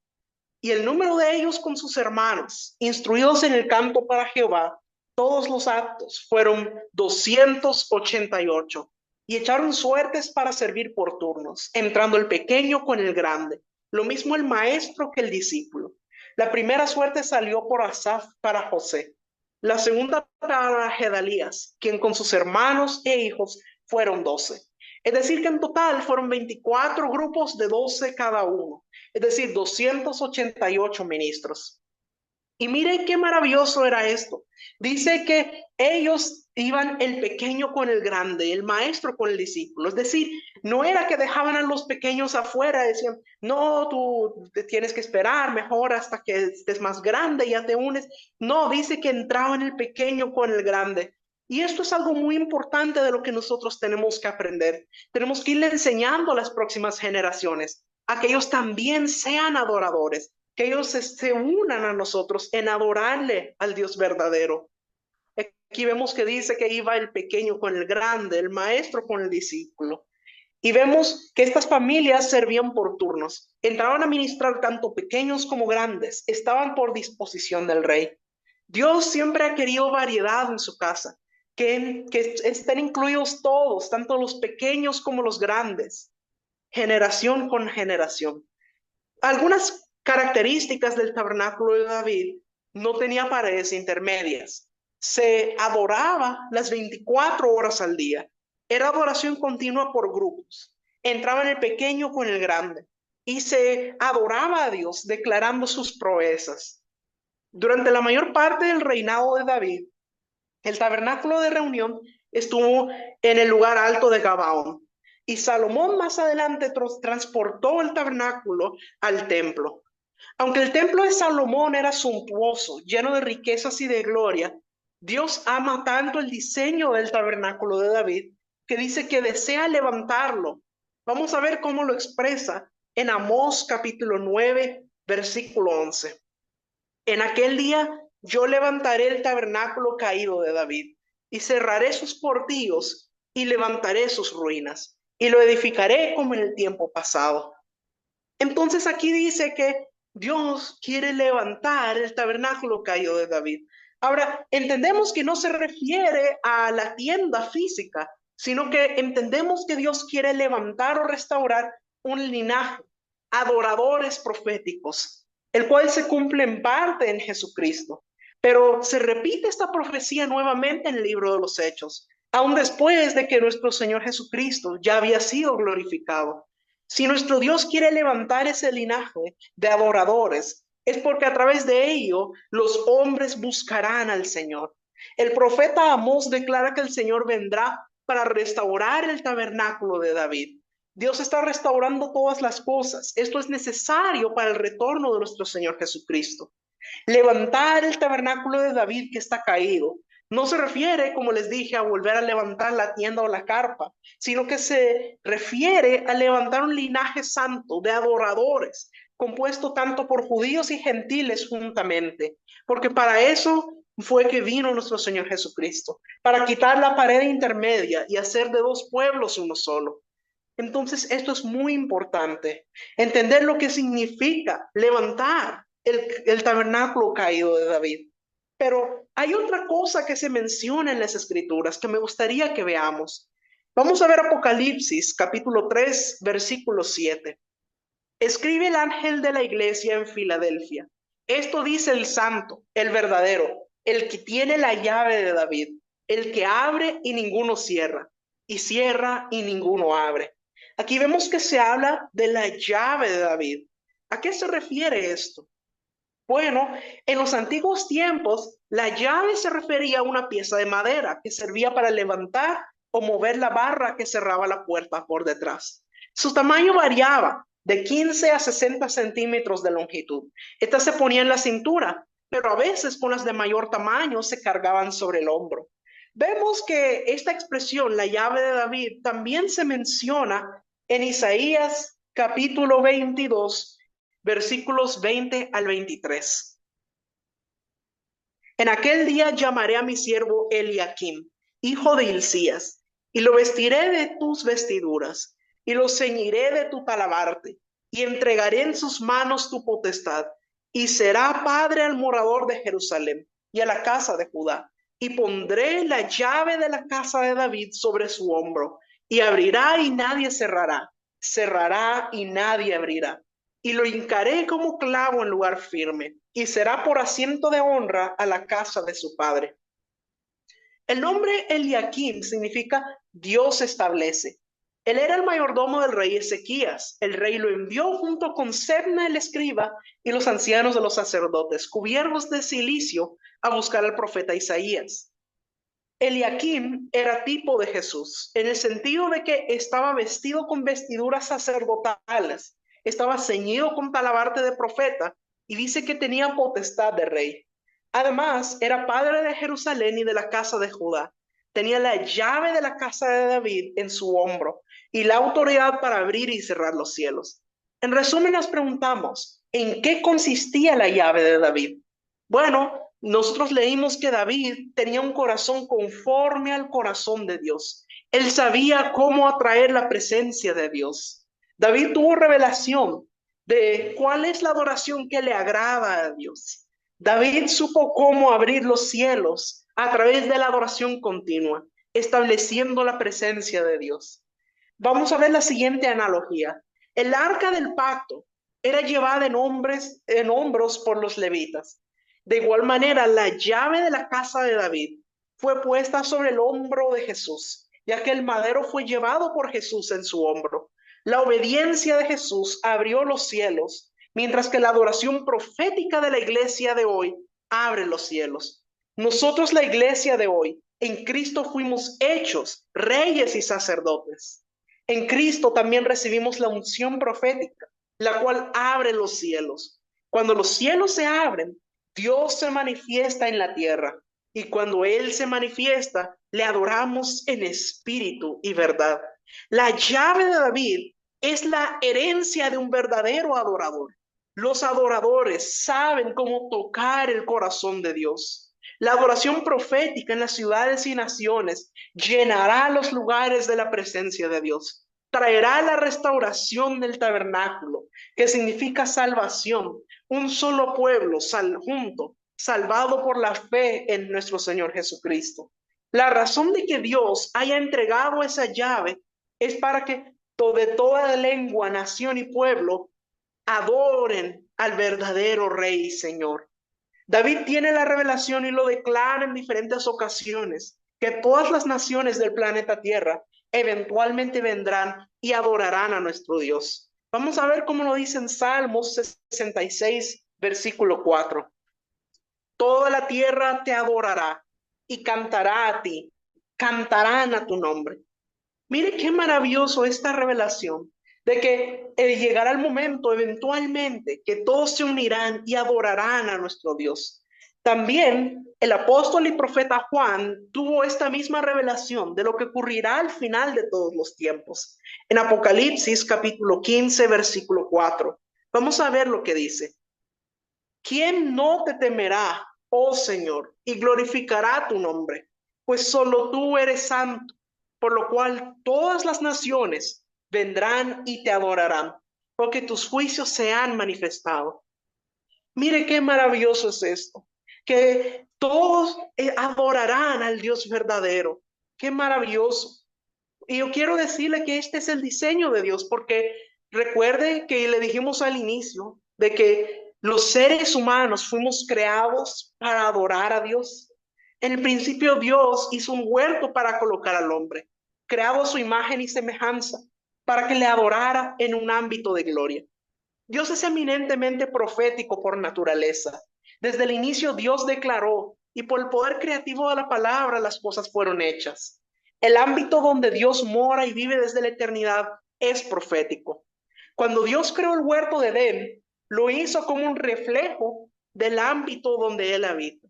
Y el número de ellos con sus hermanos, instruidos en el canto para Jehová, todos los actos fueron 288. Y echaron suertes para servir por turnos, entrando el pequeño con el grande, lo mismo el maestro que el discípulo. La primera suerte salió por Asaf para José. La segunda para Gedalías, quien con sus hermanos e hijos fueron 12. Es decir, que en total fueron 24 grupos de 12 cada uno. Es decir, 288 ministros. Y mire qué maravilloso era esto. Dice que ellos iban el pequeño con el grande, el maestro con el discípulo. Es decir, no era que dejaban a los pequeños afuera, decían, no, tú te tienes que esperar mejor hasta que estés más grande y ya te unes. No, dice que entraban el pequeño con el grande. Y esto es algo muy importante de lo que nosotros tenemos que aprender. Tenemos que irle enseñando a las próximas generaciones a que ellos también sean adoradores, que ellos se unan a nosotros en adorarle al Dios verdadero. Aquí vemos que dice que iba el pequeño con el grande, el maestro con el discípulo. Y vemos que estas familias servían por turnos. Entraban a ministrar tanto pequeños como grandes. Estaban por disposición del rey. Dios siempre ha querido variedad en su casa. Que estén incluidos todos, tanto los pequeños como los grandes. Generación con generación. Algunas características del tabernáculo de David: no tenía paredes intermedias. Se adoraba las 24 horas al día. Era adoración continua por grupos. Entraba en el pequeño con el grande y se adoraba a Dios declarando sus proezas. Durante la mayor parte del reinado de David, el tabernáculo de reunión estuvo en el lugar alto de Gabaón. Y Salomón más adelante transportó el tabernáculo al templo. Aunque el templo de Salomón era suntuoso, lleno de riquezas y de gloria, Dios ama tanto el diseño del tabernáculo de David que dice que desea levantarlo. Vamos a ver cómo lo expresa en Amós capítulo 9, versículo 11. En aquel día yo levantaré el tabernáculo caído de David y cerraré sus portillos y levantaré sus ruinas y lo edificaré como en el tiempo pasado. Entonces aquí dice que Dios quiere levantar el tabernáculo caído de David. Ahora, entendemos que no se refiere a la tienda física, sino que entendemos que Dios quiere levantar o restaurar un linaje, adoradores proféticos, el cual se cumple en parte en Jesucristo. Pero se repite esta profecía nuevamente en el libro de los Hechos, aun después de que nuestro Señor Jesucristo ya había sido glorificado. Si nuestro Dios quiere levantar ese linaje de adoradores, es porque a través de ello los hombres buscarán al Señor. El profeta Amós declara que el Señor vendrá para restaurar el tabernáculo de David. Dios está restaurando todas las cosas. Esto es necesario para el retorno de nuestro Señor Jesucristo. Levantar el tabernáculo de David que está caído no se refiere, como les dije, a volver a levantar la tienda o la carpa, sino que se refiere a levantar un linaje santo de adoradores, compuesto tanto por judíos y gentiles juntamente, porque para eso fue que vino nuestro Señor Jesucristo, para quitar la pared intermedia y hacer de dos pueblos uno solo. Entonces, esto es muy importante, entender lo que significa levantar el tabernáculo caído de David. Pero hay otra cosa que se menciona en las Escrituras que me gustaría que veamos. Vamos a ver Apocalipsis, capítulo 3, versículo 7. Escribe el ángel de la iglesia en Filadelfia. Esto dice el santo, el verdadero, el que tiene la llave de David, el que abre y ninguno cierra, y cierra y ninguno abre. Aquí vemos que se habla de la llave de David. ¿A qué se refiere esto? Bueno, en los antiguos tiempos, la llave se refería a una pieza de madera que servía para levantar o mover la barra que cerraba la puerta por detrás. Su tamaño variaba de 15 a 60 centímetros de longitud. Esta se ponía en la cintura, pero a veces con las de mayor tamaño se cargaban sobre el hombro. Vemos que esta expresión, la llave de David, también se menciona en Isaías capítulo 22, versículos 20 al 23. En aquel día llamaré a mi siervo Eliakim, hijo de Hilcías, y lo vestiré de tus vestiduras, y lo ceñiré de tu talabarte, y entregaré en sus manos tu potestad, y será padre al morador de Jerusalén y a la casa de Judá, y pondré la llave de la casa de David sobre su hombro, y abrirá y nadie cerrará, cerrará y nadie abrirá. Y lo hincaré como clavo en lugar firme, y será por asiento de honra a la casa de su padre. El nombre Eliakim significa Dios establece. Él era el mayordomo del rey Ezequías. El rey lo envió junto con Sebna el escriba y los ancianos de los sacerdotes, cubiertos de cilicio, a buscar al profeta Isaías. Eliaquim era tipo de Jesús, en el sentido de que estaba vestido con vestiduras sacerdotales, estaba ceñido con talabarte de profeta y dice que tenía potestad de rey. Además, era padre de Jerusalén y de la casa de Judá. Tenía la llave de la casa de David en su hombro y la autoridad para abrir y cerrar los cielos. En resumen, nos preguntamos, ¿en qué consistía la llave de David? Bueno, nosotros leímos que David tenía un corazón conforme al corazón de Dios. Él sabía cómo atraer la presencia de Dios. David tuvo revelación de cuál es la adoración que le agrada a Dios. David supo cómo abrir los cielos a través de la adoración continua, estableciendo la presencia de Dios. Vamos a ver la siguiente analogía. El arca del pacto era llevada en hombros por los levitas. De igual manera, la llave de la casa de David fue puesta sobre el hombro de Jesús, ya que el madero fue llevado por Jesús en su hombro. La obediencia de Jesús abrió los cielos, mientras que la adoración profética de la iglesia de hoy abre los cielos. Nosotros, la iglesia de hoy, en Cristo fuimos hechos reyes y sacerdotes. En Cristo también recibimos la unción profética, la cual abre los cielos. Cuando los cielos se abren, Dios se manifiesta en la tierra, y cuando Él se manifiesta, le adoramos en espíritu y verdad. La llave de David es la herencia de un verdadero adorador. Los adoradores saben cómo tocar el corazón de Dios. La adoración profética en las ciudades y naciones llenará los lugares de la presencia de Dios. Traerá la restauración del tabernáculo, que significa salvación. Un solo pueblo junto, salvado por la fe en nuestro Señor Jesucristo. La razón de que Dios haya entregado esa llave es para que de toda lengua, nación y pueblo adoren al verdadero Rey y Señor. David tiene la revelación y lo declara en diferentes ocasiones, que todas las naciones del planeta Tierra eventualmente vendrán y adorarán a nuestro Dios. Vamos a ver cómo lo dice en Salmos 66, versículo 4. Toda la tierra te adorará y cantará a ti, cantarán a tu nombre. Mire qué maravilloso esta revelación de que llegará el momento eventualmente que todos se unirán y adorarán a nuestro Dios. También el apóstol y profeta Juan tuvo esta misma revelación de lo que ocurrirá al final de todos los tiempos. En Apocalipsis capítulo 15, versículo 4. Vamos a ver lo que dice. ¿Quién no te temerá, oh Señor, y glorificará tu nombre? Pues solo tú eres santo, por lo cual todas las naciones vendrán y te adorarán, porque tus juicios se han manifestado. Mire qué maravilloso es esto, que todos adorarán al Dios verdadero. Qué maravilloso. Y yo quiero decirle que este es el diseño de Dios, porque recuerde que le dijimos al inicio de que los seres humanos fuimos creados para adorar a Dios. En el principio Dios hizo un huerto para colocar al hombre, creado a su imagen y semejanza, para que le adorara en un ámbito de gloria. Dios es eminentemente profético por naturaleza. Desde el inicio Dios declaró, y por el poder creativo de la palabra las cosas fueron hechas. El ámbito donde Dios mora y vive desde la eternidad es profético. Cuando Dios creó el huerto de Edén, lo hizo como un reflejo del ámbito donde Él habita.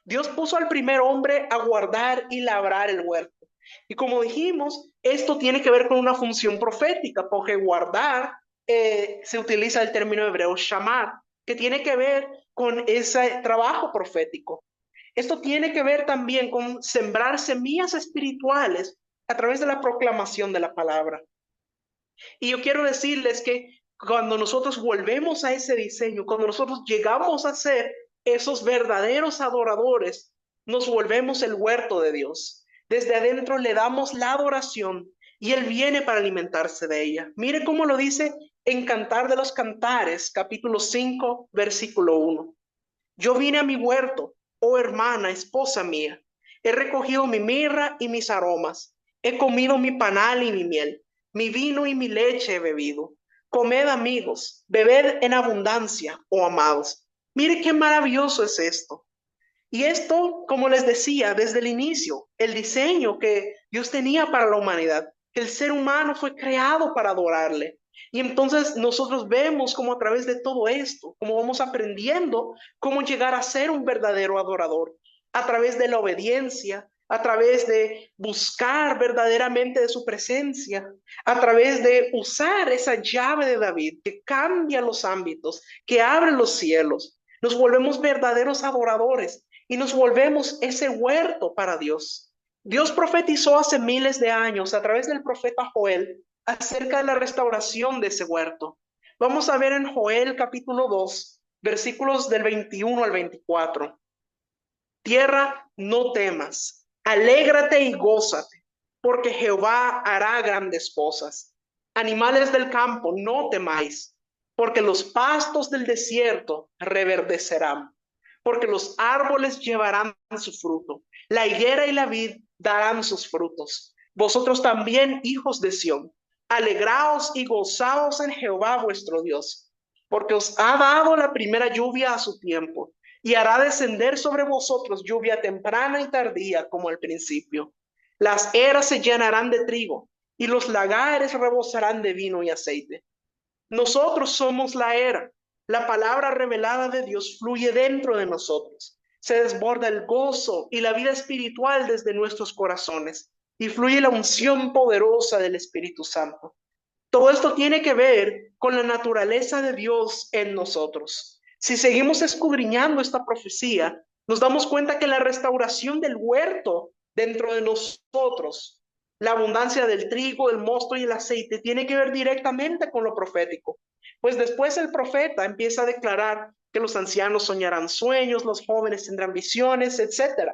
Dios puso al primer hombre a guardar y labrar el huerto. Y como dijimos, esto tiene que ver con una función profética, porque guardar se utiliza el término hebreo shamar, que tiene que ver con ese trabajo profético. Esto tiene que ver también con sembrar semillas espirituales a través de la proclamación de la palabra. Y yo quiero decirles que cuando nosotros volvemos a ese diseño, cuando nosotros llegamos a ser esos verdaderos adoradores, nos volvemos el huerto de Dios. Desde adentro le damos la adoración y Él viene para alimentarse de ella. Mire cómo lo dice en Cantar de los Cantares, capítulo 5, versículo 1. Yo vine a mi huerto, oh hermana, esposa mía. He recogido mi mirra y mis aromas. He comido mi panal y mi miel. mi vino y mi leche he bebido. Comed, amigos, bebed en abundancia, oh amados. Mire qué maravilloso es esto. Y esto, como les decía, desde el inicio, el diseño que Dios tenía para la humanidad, que el ser humano fue creado para adorarle. Y entonces nosotros vemos cómo a través de todo esto, cómo vamos aprendiendo cómo llegar a ser un verdadero adorador, a través de la obediencia, a través de buscar verdaderamente de su presencia, a través de usar esa llave de David que cambia los ámbitos, que abre los cielos. Nos volvemos verdaderos adoradores y nos volvemos ese huerto para Dios. Dios profetizó hace miles de años a través del profeta Joel acerca de la restauración de ese huerto. Vamos a ver en Joel capítulo 2, versículos del 21 al 24. Tierra, no temas, alégrate y gózate, porque Jehová hará grandes cosas. Animales del campo, no temáis, porque los pastos del desierto reverdecerán, porque los árboles llevarán su fruto, la higuera y la vid darán sus frutos. Vosotros también, hijos de Sión, alegraos y gozaos en Jehová vuestro Dios, porque os ha dado la primera lluvia a su tiempo, y hará descender sobre vosotros lluvia temprana y tardía como al principio. Las eras se llenarán de trigo, y los lagares rebosarán de vino y aceite. Nosotros somos la era. La palabra revelada de Dios fluye dentro de nosotros. Se desborda el gozo y la vida espiritual desde nuestros corazones, y fluye la unción poderosa del Espíritu Santo. Todo esto tiene que ver con la naturaleza de Dios en nosotros. Si seguimos escudriñando esta profecía, nos damos cuenta que la restauración del huerto dentro de nosotros, la abundancia del trigo, el mosto y el aceite, tiene que ver directamente con lo profético. Pues después el profeta empieza a declarar que los ancianos soñarán sueños, los jóvenes tendrán visiones, etc.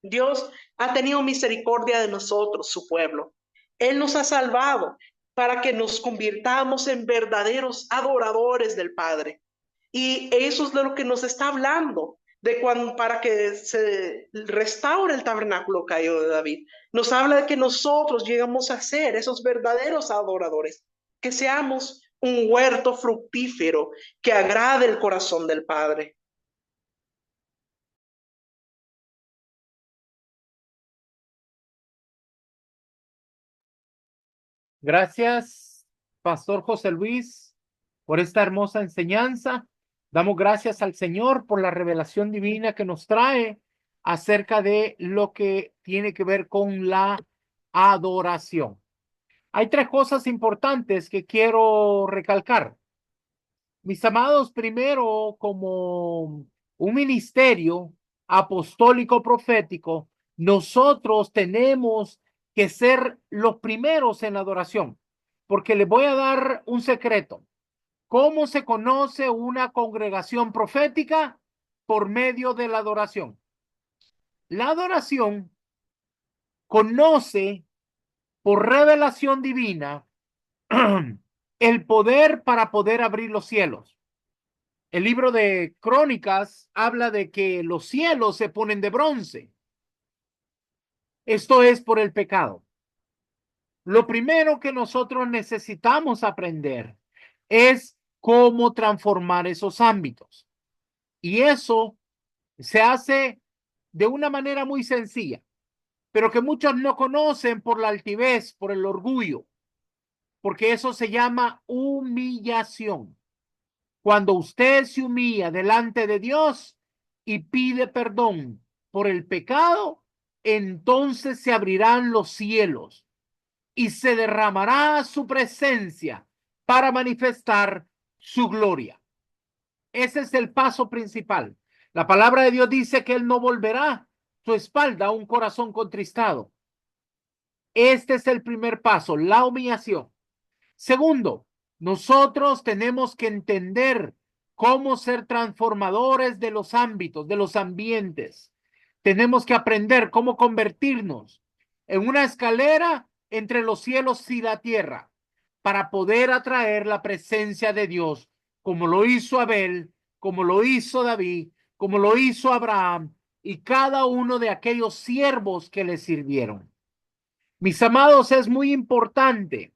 Dios ha tenido misericordia de nosotros, su pueblo. Él nos ha salvado para que nos convirtamos en verdaderos adoradores del Padre. Y eso es de lo que nos está hablando, de cuando, para que se restaure el tabernáculo caído de David. Nos habla de que nosotros llegamos a ser esos verdaderos adoradores, que seamos un huerto fructífero que agrade el corazón del Padre. Gracias, Pastor José Luis, por esta hermosa enseñanza. Damos gracias al Señor por la revelación divina que nos trae acerca de lo que tiene que ver con la adoración. Hay tres cosas importantes que quiero recalcar. Mis amados, primero, como un ministerio apostólico profético, nosotros tenemos que ser los primeros en la adoración, porque les voy a dar un secreto. ¿Cómo se conoce una congregación profética? Por medio de la adoración. La adoración conoce por revelación divina el poder para poder abrir los cielos. El libro de Crónicas habla de que los cielos se ponen de bronce. Esto es por el pecado. Lo primero que nosotros necesitamos aprender es cómo transformar esos ámbitos. Y eso se hace de una manera muy sencilla, pero que muchos no conocen por la altivez, por el orgullo, porque eso se llama humillación. Cuando usted se humilla delante de Dios y pide perdón por el pecado, entonces se abrirán los cielos y se derramará su presencia para manifestar su gloria. Ese es el paso principal. La palabra de Dios dice que Él no volverá su espalda a un corazón contristado. Este es el primer paso, la humillación. Segundo, nosotros tenemos que entender cómo ser transformadores de los ámbitos, de los ambientes. Tenemos que aprender cómo convertirnos en una escalera entre los cielos y la tierra para poder atraer la presencia de Dios, como lo hizo Abel, como lo hizo David, como lo hizo Abraham y cada uno de aquellos siervos que le sirvieron. Mis amados, es muy importante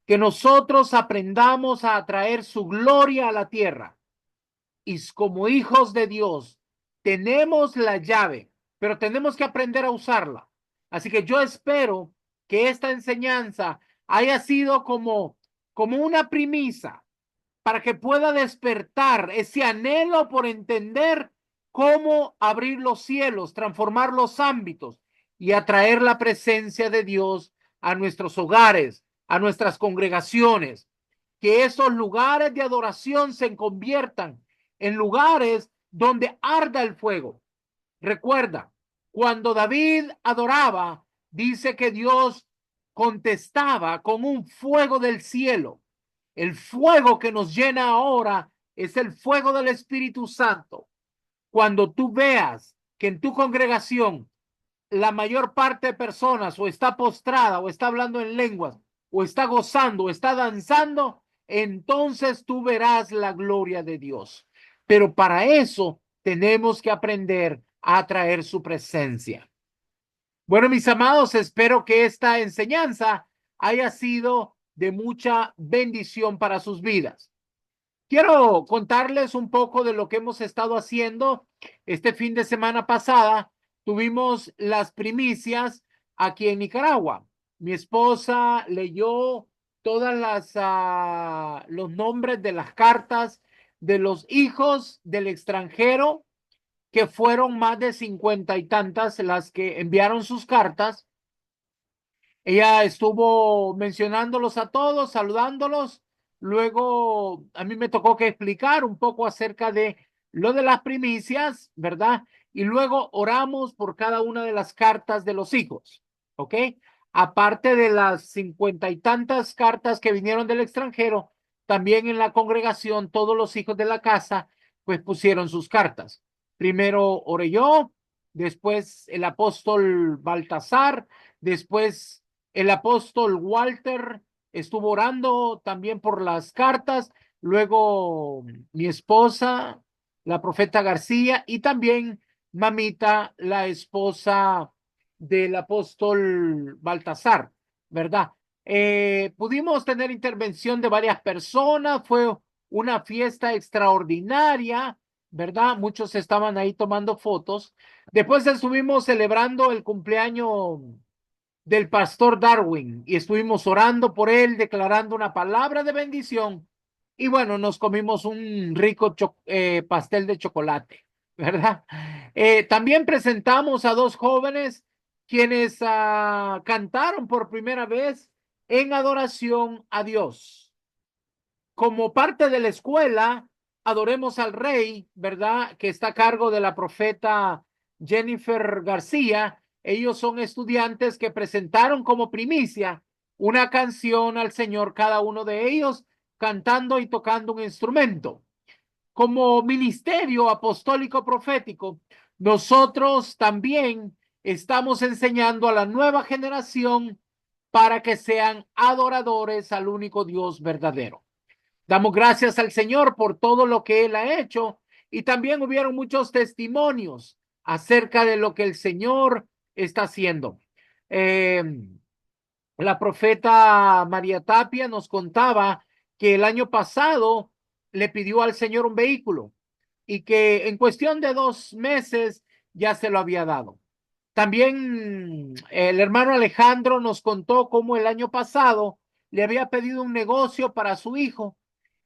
que nosotros aprendamos a atraer su gloria a la tierra. Y como hijos de Dios, tenemos la llave, pero tenemos que aprender a usarla. Así que yo espero que esta enseñanza haya sido como una premisa para que pueda despertar ese anhelo por entender cómo abrir los cielos, transformar los ámbitos y atraer la presencia de Dios a nuestros hogares, a nuestras congregaciones. Que esos lugares de adoración se conviertan en lugares donde arda el fuego. Recuerda, cuando David adoraba, dice que Dios contestaba con un fuego del cielo. El fuego que nos llena ahora es el fuego del Espíritu Santo. Cuando tú veas que en tu congregación la mayor parte de personas o está postrada o está hablando en lenguas o está gozando o está danzando, entonces tú verás la gloria de Dios. Pero para eso tenemos que aprender a atraer su presencia. Bueno, mis amados, espero que esta enseñanza haya sido de mucha bendición para sus vidas. Quiero contarles un poco de lo que hemos estado haciendo. Este fin de semana pasada tuvimos las primicias aquí en Nicaragua. Mi esposa leyó todas los nombres de las cartas de los hijos del extranjero, que fueron más de 50 y tantas las que enviaron sus cartas. Ella estuvo mencionándolos a todos, saludándolos. Luego a mí me tocó que explicar un poco acerca de lo de las primicias, ¿verdad? Y luego oramos por cada una de las cartas de los hijos, ¿ok? Aparte de las 50 y tantas cartas que vinieron del extranjero, también en la congregación todos los hijos de la casa pues pusieron sus cartas. Primero oré yo, después el apóstol Baltasar, después el apóstol Walter estuvo orando también por las cartas, luego mi esposa, la profeta García, y también mamita, la esposa del apóstol Baltasar, ¿verdad? Pudimos tener intervención de varias personas, fue una fiesta extraordinaria, ¿verdad? Muchos estaban ahí tomando fotos. Después estuvimos celebrando el cumpleaños del pastor Darwin y estuvimos orando por él, declarando una palabra de bendición. Y bueno, nos comimos un rico pastel de chocolate, ¿verdad? También presentamos a dos jóvenes quienes cantaron por primera vez en adoración a Dios. Como parte de la escuela, Adoremos al Rey, ¿verdad? Que está a cargo de la profeta Jennifer García. Ellos son estudiantes que presentaron como primicia una canción al Señor, cada uno de ellos cantando y tocando un instrumento. Como ministerio apostólico profético, nosotros también estamos enseñando a la nueva generación para que sean adoradores al único Dios verdadero. Damos gracias al Señor por todo lo que Él ha hecho, y también hubieron muchos testimonios acerca de lo que el Señor está haciendo. La profeta María Tapia nos contaba que el año pasado le pidió al Señor un vehículo y que en cuestión de 2 meses ya se lo había dado. También el hermano Alejandro nos contó cómo el año pasado le había pedido un negocio para su hijo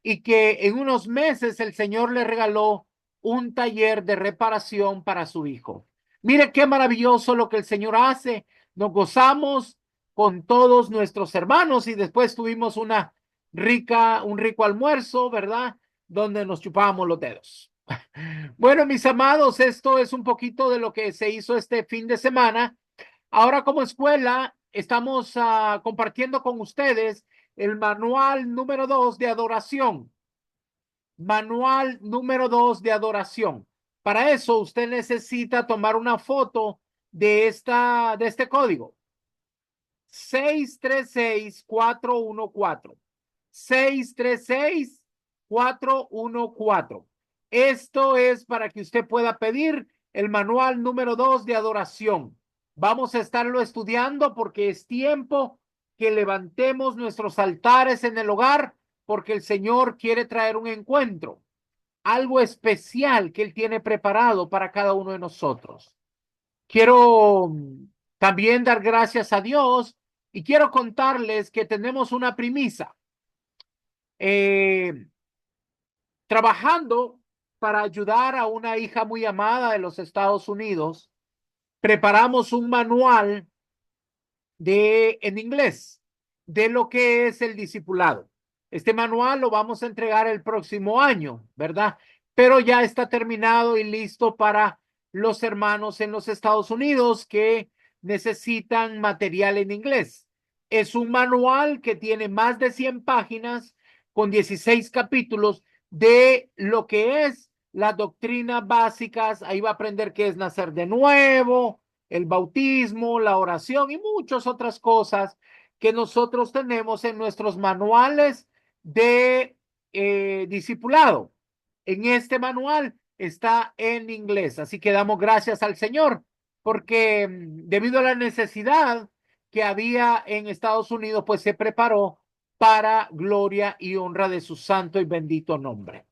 y que en unos meses el Señor le regaló un taller de reparación para su hijo. Mire qué maravilloso lo que el Señor hace. Nos gozamos con todos nuestros hermanos y después tuvimos un rico almuerzo, ¿verdad? Donde nos chupábamos los dedos. Bueno, mis amados, esto es un poquito de lo que se hizo este fin de semana. Ahora, como escuela, estamos compartiendo con ustedes el manual número 2 de adoración. Manual número 2 de adoración. Para eso, usted necesita tomar una foto de este código. 636-414. 636-414. Esto es para que usted pueda pedir el manual número 2 de adoración. Vamos a estarlo estudiando porque es tiempo que levantemos nuestros altares en el hogar porque el Señor quiere traer un encuentro, algo especial que Él tiene preparado para cada uno de nosotros. Quiero también dar gracias a Dios y quiero contarles que tenemos una premisa. Trabajando para ayudar a una hija muy amada de los Estados Unidos, preparamos un manual en inglés de lo que es el discipulado. Este manual lo vamos a entregar el próximo año, ¿verdad? Pero ya está terminado y listo para los hermanos en los Estados Unidos que necesitan material en inglés. Es un manual que tiene más de 100 páginas con 16 capítulos de lo que es las doctrinas básicas. Ahí va a aprender qué es nacer de nuevo, el bautismo, la oración y muchas otras cosas que nosotros tenemos en nuestros manuales de discipulado. En este manual está en inglés, así que damos gracias al Señor porque debido a la necesidad que había en Estados Unidos, pues se preparó para gloria y honra de su santo y bendito nombre.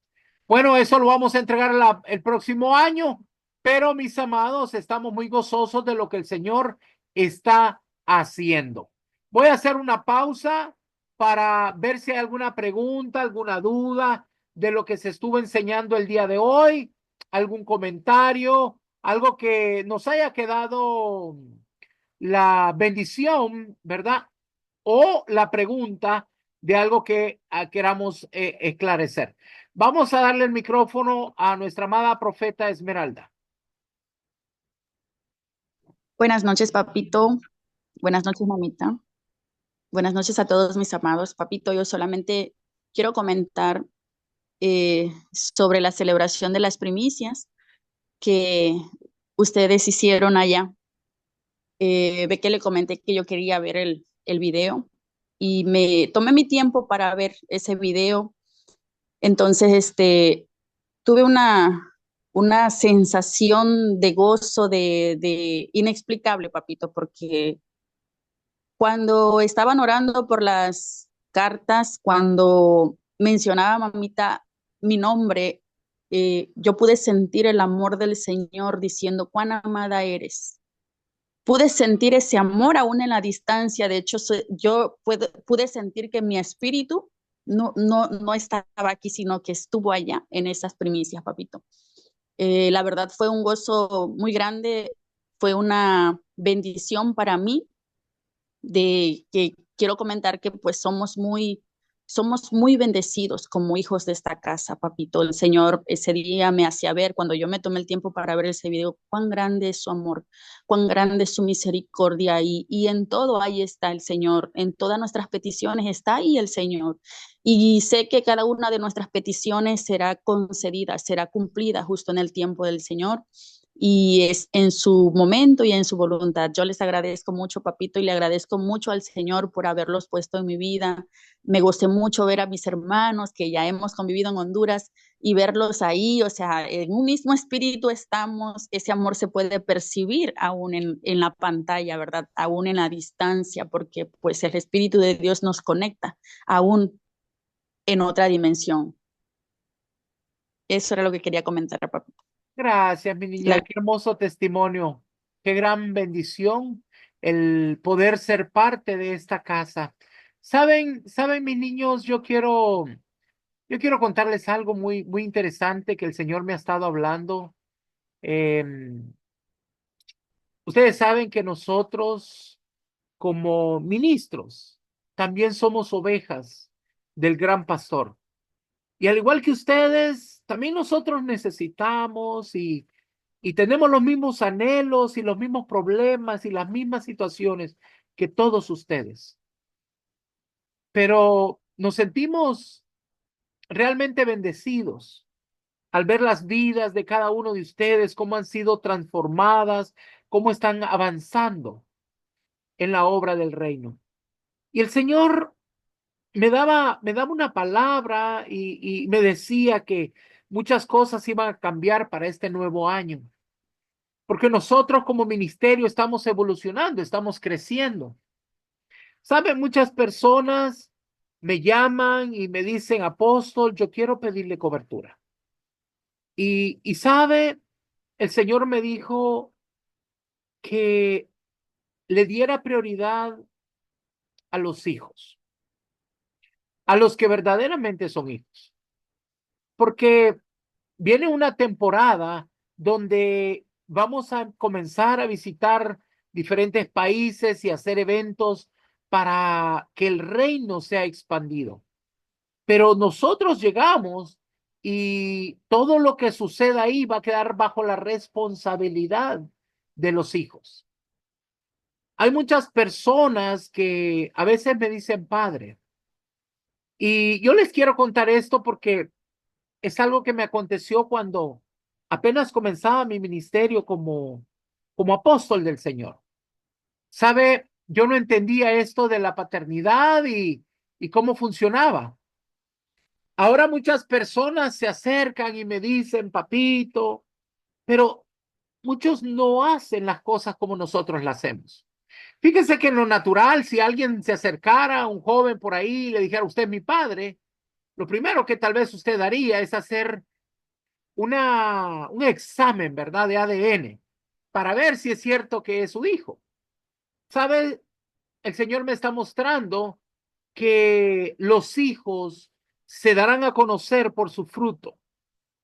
Bueno, eso lo vamos a entregar el próximo año, pero mis amados, estamos muy gozosos de lo que el Señor está haciendo. Voy a hacer una pausa para ver si hay alguna pregunta, alguna duda de lo que se estuvo enseñando el día de hoy, algún comentario, algo que nos haya quedado la bendición, ¿verdad? O la pregunta de algo que queramos esclarecer. Vamos a darle el micrófono a nuestra amada profeta Esmeralda. Buenas noches, papito. Buenas noches, mamita. Buenas noches a todos mis amados. Papito, yo solamente quiero comentar sobre la celebración de las primicias que ustedes hicieron allá. Ve que le comenté que yo quería ver el video y me tomé mi tiempo para ver ese video. Entonces, tuve una sensación de gozo, de inexplicable, papito, porque cuando estaban orando por las cartas, cuando mencionaba mamita mi nombre, yo pude sentir el amor del Señor diciendo cuán amada eres. Pude sentir ese amor aún en la distancia. De hecho, yo pude sentir que mi espíritu no estaba aquí, sino que estuvo allá en esas primicias, papito. La verdad fue un gozo muy grande, fue una bendición para mí de que quiero comentar que pues somos muy bendecidos como hijos de esta casa, papito. El Señor ese día me hacía ver, cuando yo me tomé el tiempo para ver ese video, cuán grande es su amor, cuán grande es su misericordia y en todo ahí está el Señor, en todas nuestras peticiones está ahí el Señor. Y sé que cada una de nuestras peticiones será concedida, será cumplida justo en el tiempo del Señor y es en su momento y en su voluntad. Yo les agradezco mucho, papito, y le agradezco mucho al Señor por haberlos puesto en mi vida. Me gusté mucho ver a mis hermanos que ya hemos convivido en Honduras y verlos ahí, o sea, en un mismo espíritu estamos, ese amor se puede percibir aún en la pantalla, ¿verdad? Aún en la distancia, porque pues el Espíritu de Dios nos conecta aún en otra dimensión. Eso era lo que quería comentar, papito. Gracias, mi niña. Qué hermoso testimonio. Qué gran bendición el poder ser parte de esta casa. Saben, mis niños, yo quiero contarles algo muy, muy interesante que el Señor me ha estado hablando. Ustedes saben que nosotros, como ministros, también somos ovejas del gran pastor. Y al igual que ustedes, también nosotros necesitamos y tenemos los mismos anhelos y los mismos problemas y las mismas situaciones que todos ustedes. Pero nos sentimos realmente bendecidos al ver las vidas de cada uno de ustedes, cómo han sido transformadas, cómo están avanzando en la obra del reino. Y el Señor me daba una palabra y me decía que muchas cosas iban a cambiar para este nuevo año. Porque nosotros como ministerio estamos evolucionando, estamos creciendo. ¿Sabe? Muchas personas me llaman y me dicen, apóstol, yo quiero pedirle cobertura. Y sabe, el Señor me dijo que le diera prioridad a los hijos, a los que verdaderamente son hijos. Porque viene una temporada donde vamos a comenzar a visitar diferentes países y hacer eventos para que el reino sea expandido. Pero nosotros llegamos y todo lo que suceda ahí va a quedar bajo la responsabilidad de los hijos. Hay muchas personas que a veces me dicen padre, y yo les quiero contar esto porque es algo que me aconteció cuando apenas comenzaba mi ministerio como apóstol del Señor. ¿Sabe? Yo no entendía esto de la paternidad y cómo funcionaba. Ahora muchas personas se acercan y me dicen, papito, pero muchos no hacen las cosas como nosotros las hacemos. Fíjense que en lo natural, si alguien se acercara a un joven por ahí y le dijera, usted es mi padre, lo primero que tal vez usted haría es hacer un examen, ¿verdad? De ADN para ver si es cierto que es su hijo. ¿Sabe? El Señor me está mostrando que los hijos se darán a conocer por su fruto,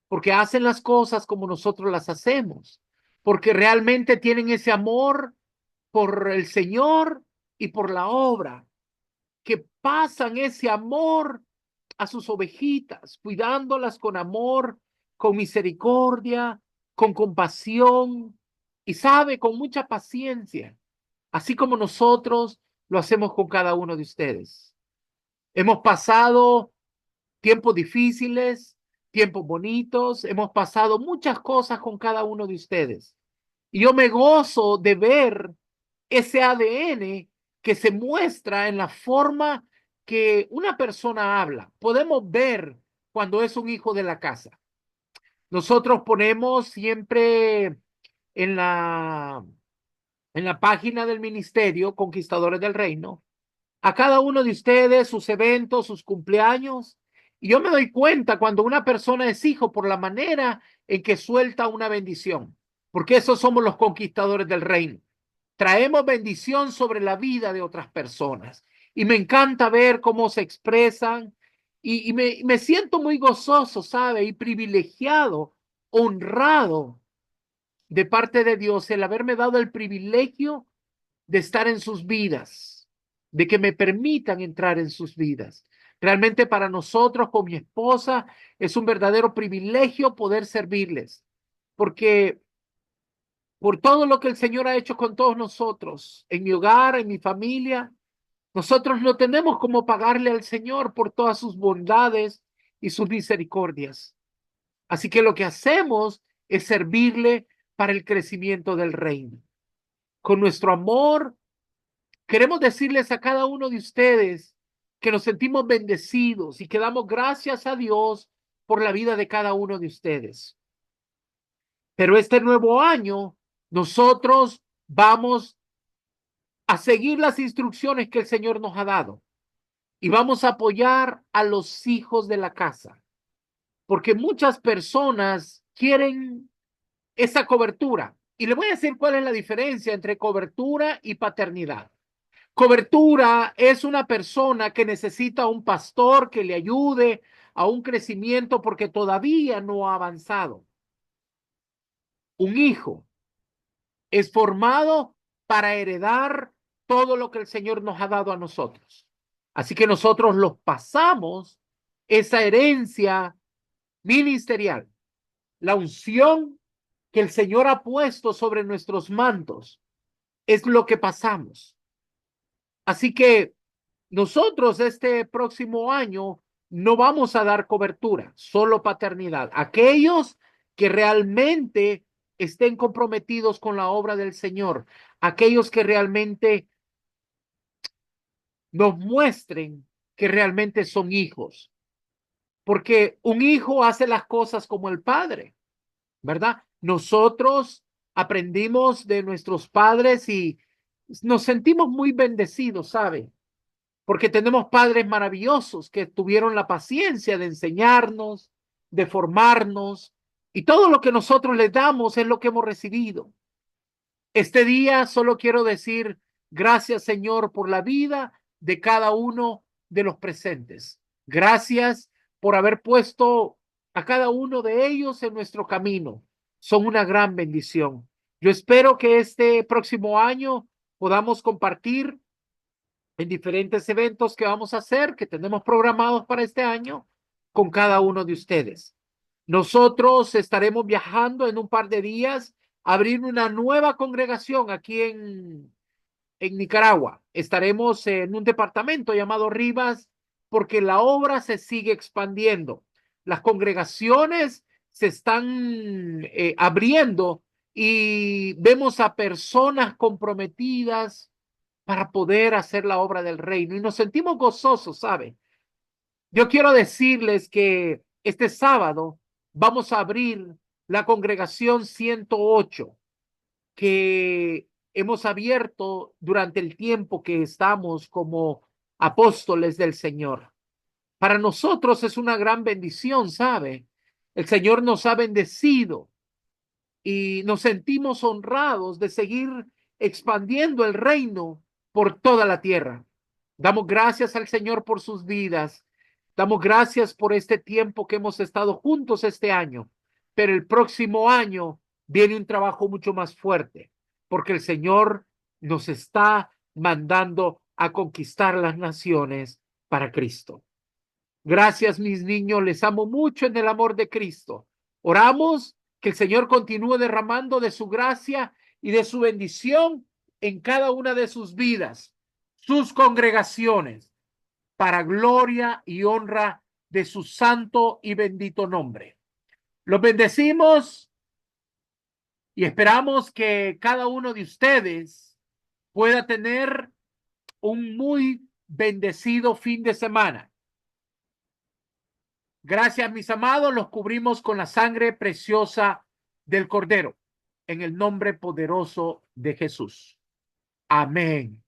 porque hacen las cosas como nosotros las hacemos, porque realmente tienen ese amor por el Señor y por la obra, que pasan ese amor a sus ovejitas, cuidándolas con amor, con misericordia, con compasión y sabe, con mucha paciencia, así como nosotros lo hacemos con cada uno de ustedes. Hemos pasado tiempos difíciles, tiempos bonitos, hemos pasado muchas cosas con cada uno de ustedes. Y yo me gozo de ver ese ADN que se muestra en la forma que una persona habla. Podemos ver cuando es un hijo de la casa. Nosotros ponemos siempre en en la página del ministerio, Conquistadores del Reino, a cada uno de ustedes, sus eventos, sus cumpleaños. Y yo me doy cuenta cuando una persona es hijo por la manera en que suelta una bendición, porque esos somos los conquistadores del reino. Traemos bendición sobre la vida de otras personas. Y me encanta ver cómo se expresan y me siento muy gozoso, ¿sabe? Y privilegiado, honrado de parte de Dios el haberme dado el privilegio de estar en sus vidas, de que me permitan entrar en sus vidas. Realmente para nosotros, con mi esposa, es un verdadero privilegio poder servirles, porque por todo lo que el Señor ha hecho con todos nosotros, en mi hogar, en mi familia, nosotros no tenemos cómo pagarle al Señor por todas sus bondades y sus misericordias. Así que lo que hacemos es servirle para el crecimiento del reino. Con nuestro amor, queremos decirles a cada uno de ustedes que nos sentimos bendecidos y que damos gracias a Dios por la vida de cada uno de ustedes. Pero este nuevo año, nosotros vamos a seguir las instrucciones que el Señor nos ha dado y vamos a apoyar a los hijos de la casa, porque muchas personas quieren esa cobertura. Y le voy a decir cuál es la diferencia entre cobertura y paternidad. Cobertura es una persona que necesita un pastor que le ayude a un crecimiento porque todavía no ha avanzado. Un hijo es formado para heredar todo lo que el Señor nos ha dado a nosotros. Así que nosotros los pasamos esa herencia ministerial, la unción que el Señor ha puesto sobre nuestros mantos, es lo que pasamos. Así que nosotros este próximo año no vamos a dar cobertura, solo paternidad. Aquellos que realmente estén comprometidos con la obra del Señor, aquellos que realmente nos muestren que realmente son hijos, porque un hijo hace las cosas como el padre, ¿verdad? Nosotros aprendimos de nuestros padres y nos sentimos muy bendecidos, ¿sabe? porque tenemos padres maravillosos que tuvieron la paciencia de enseñarnos, de formarnos, y todo lo que nosotros les damos es lo que hemos recibido. Este día solo quiero decir gracias, Señor, por la vida de cada uno de los presentes. Gracias por haber puesto a cada uno de ellos en nuestro camino. Son una gran bendición. Yo espero que este próximo año podamos compartir en diferentes eventos que vamos a hacer, que tenemos programados para este año, con cada uno de ustedes. Nosotros estaremos viajando en un par de días a abrir una nueva congregación aquí en Nicaragua. Estaremos en un departamento llamado Rivas porque la obra se sigue expandiendo. Las congregaciones se están abriendo y vemos a personas comprometidas para poder hacer la obra del reino y nos sentimos gozosos, ¿sabe? Yo quiero decirles que este sábado vamos a abrir la congregación 108 que hemos abierto durante el tiempo que estamos como apóstoles del Señor. Para nosotros es una gran bendición, ¿sabe? El Señor nos ha bendecido y nos sentimos honrados de seguir expandiendo el reino por toda la tierra. Damos gracias al Señor por sus vidas. Damos gracias por este tiempo que hemos estado juntos este año. Pero el próximo año viene un trabajo mucho más fuerte, porque el Señor nos está mandando a conquistar las naciones para Cristo. Gracias, mis niños. Les amo mucho en el amor de Cristo. Oramos que el Señor continúe derramando de su gracia y de su bendición en cada una de sus vidas, sus congregaciones, para gloria y honra de su santo y bendito nombre. Los bendecimos y esperamos que cada uno de ustedes pueda tener un muy bendecido fin de semana. Gracias, mis amados, los cubrimos con la sangre preciosa del Cordero, en el nombre poderoso de Jesús. Amén.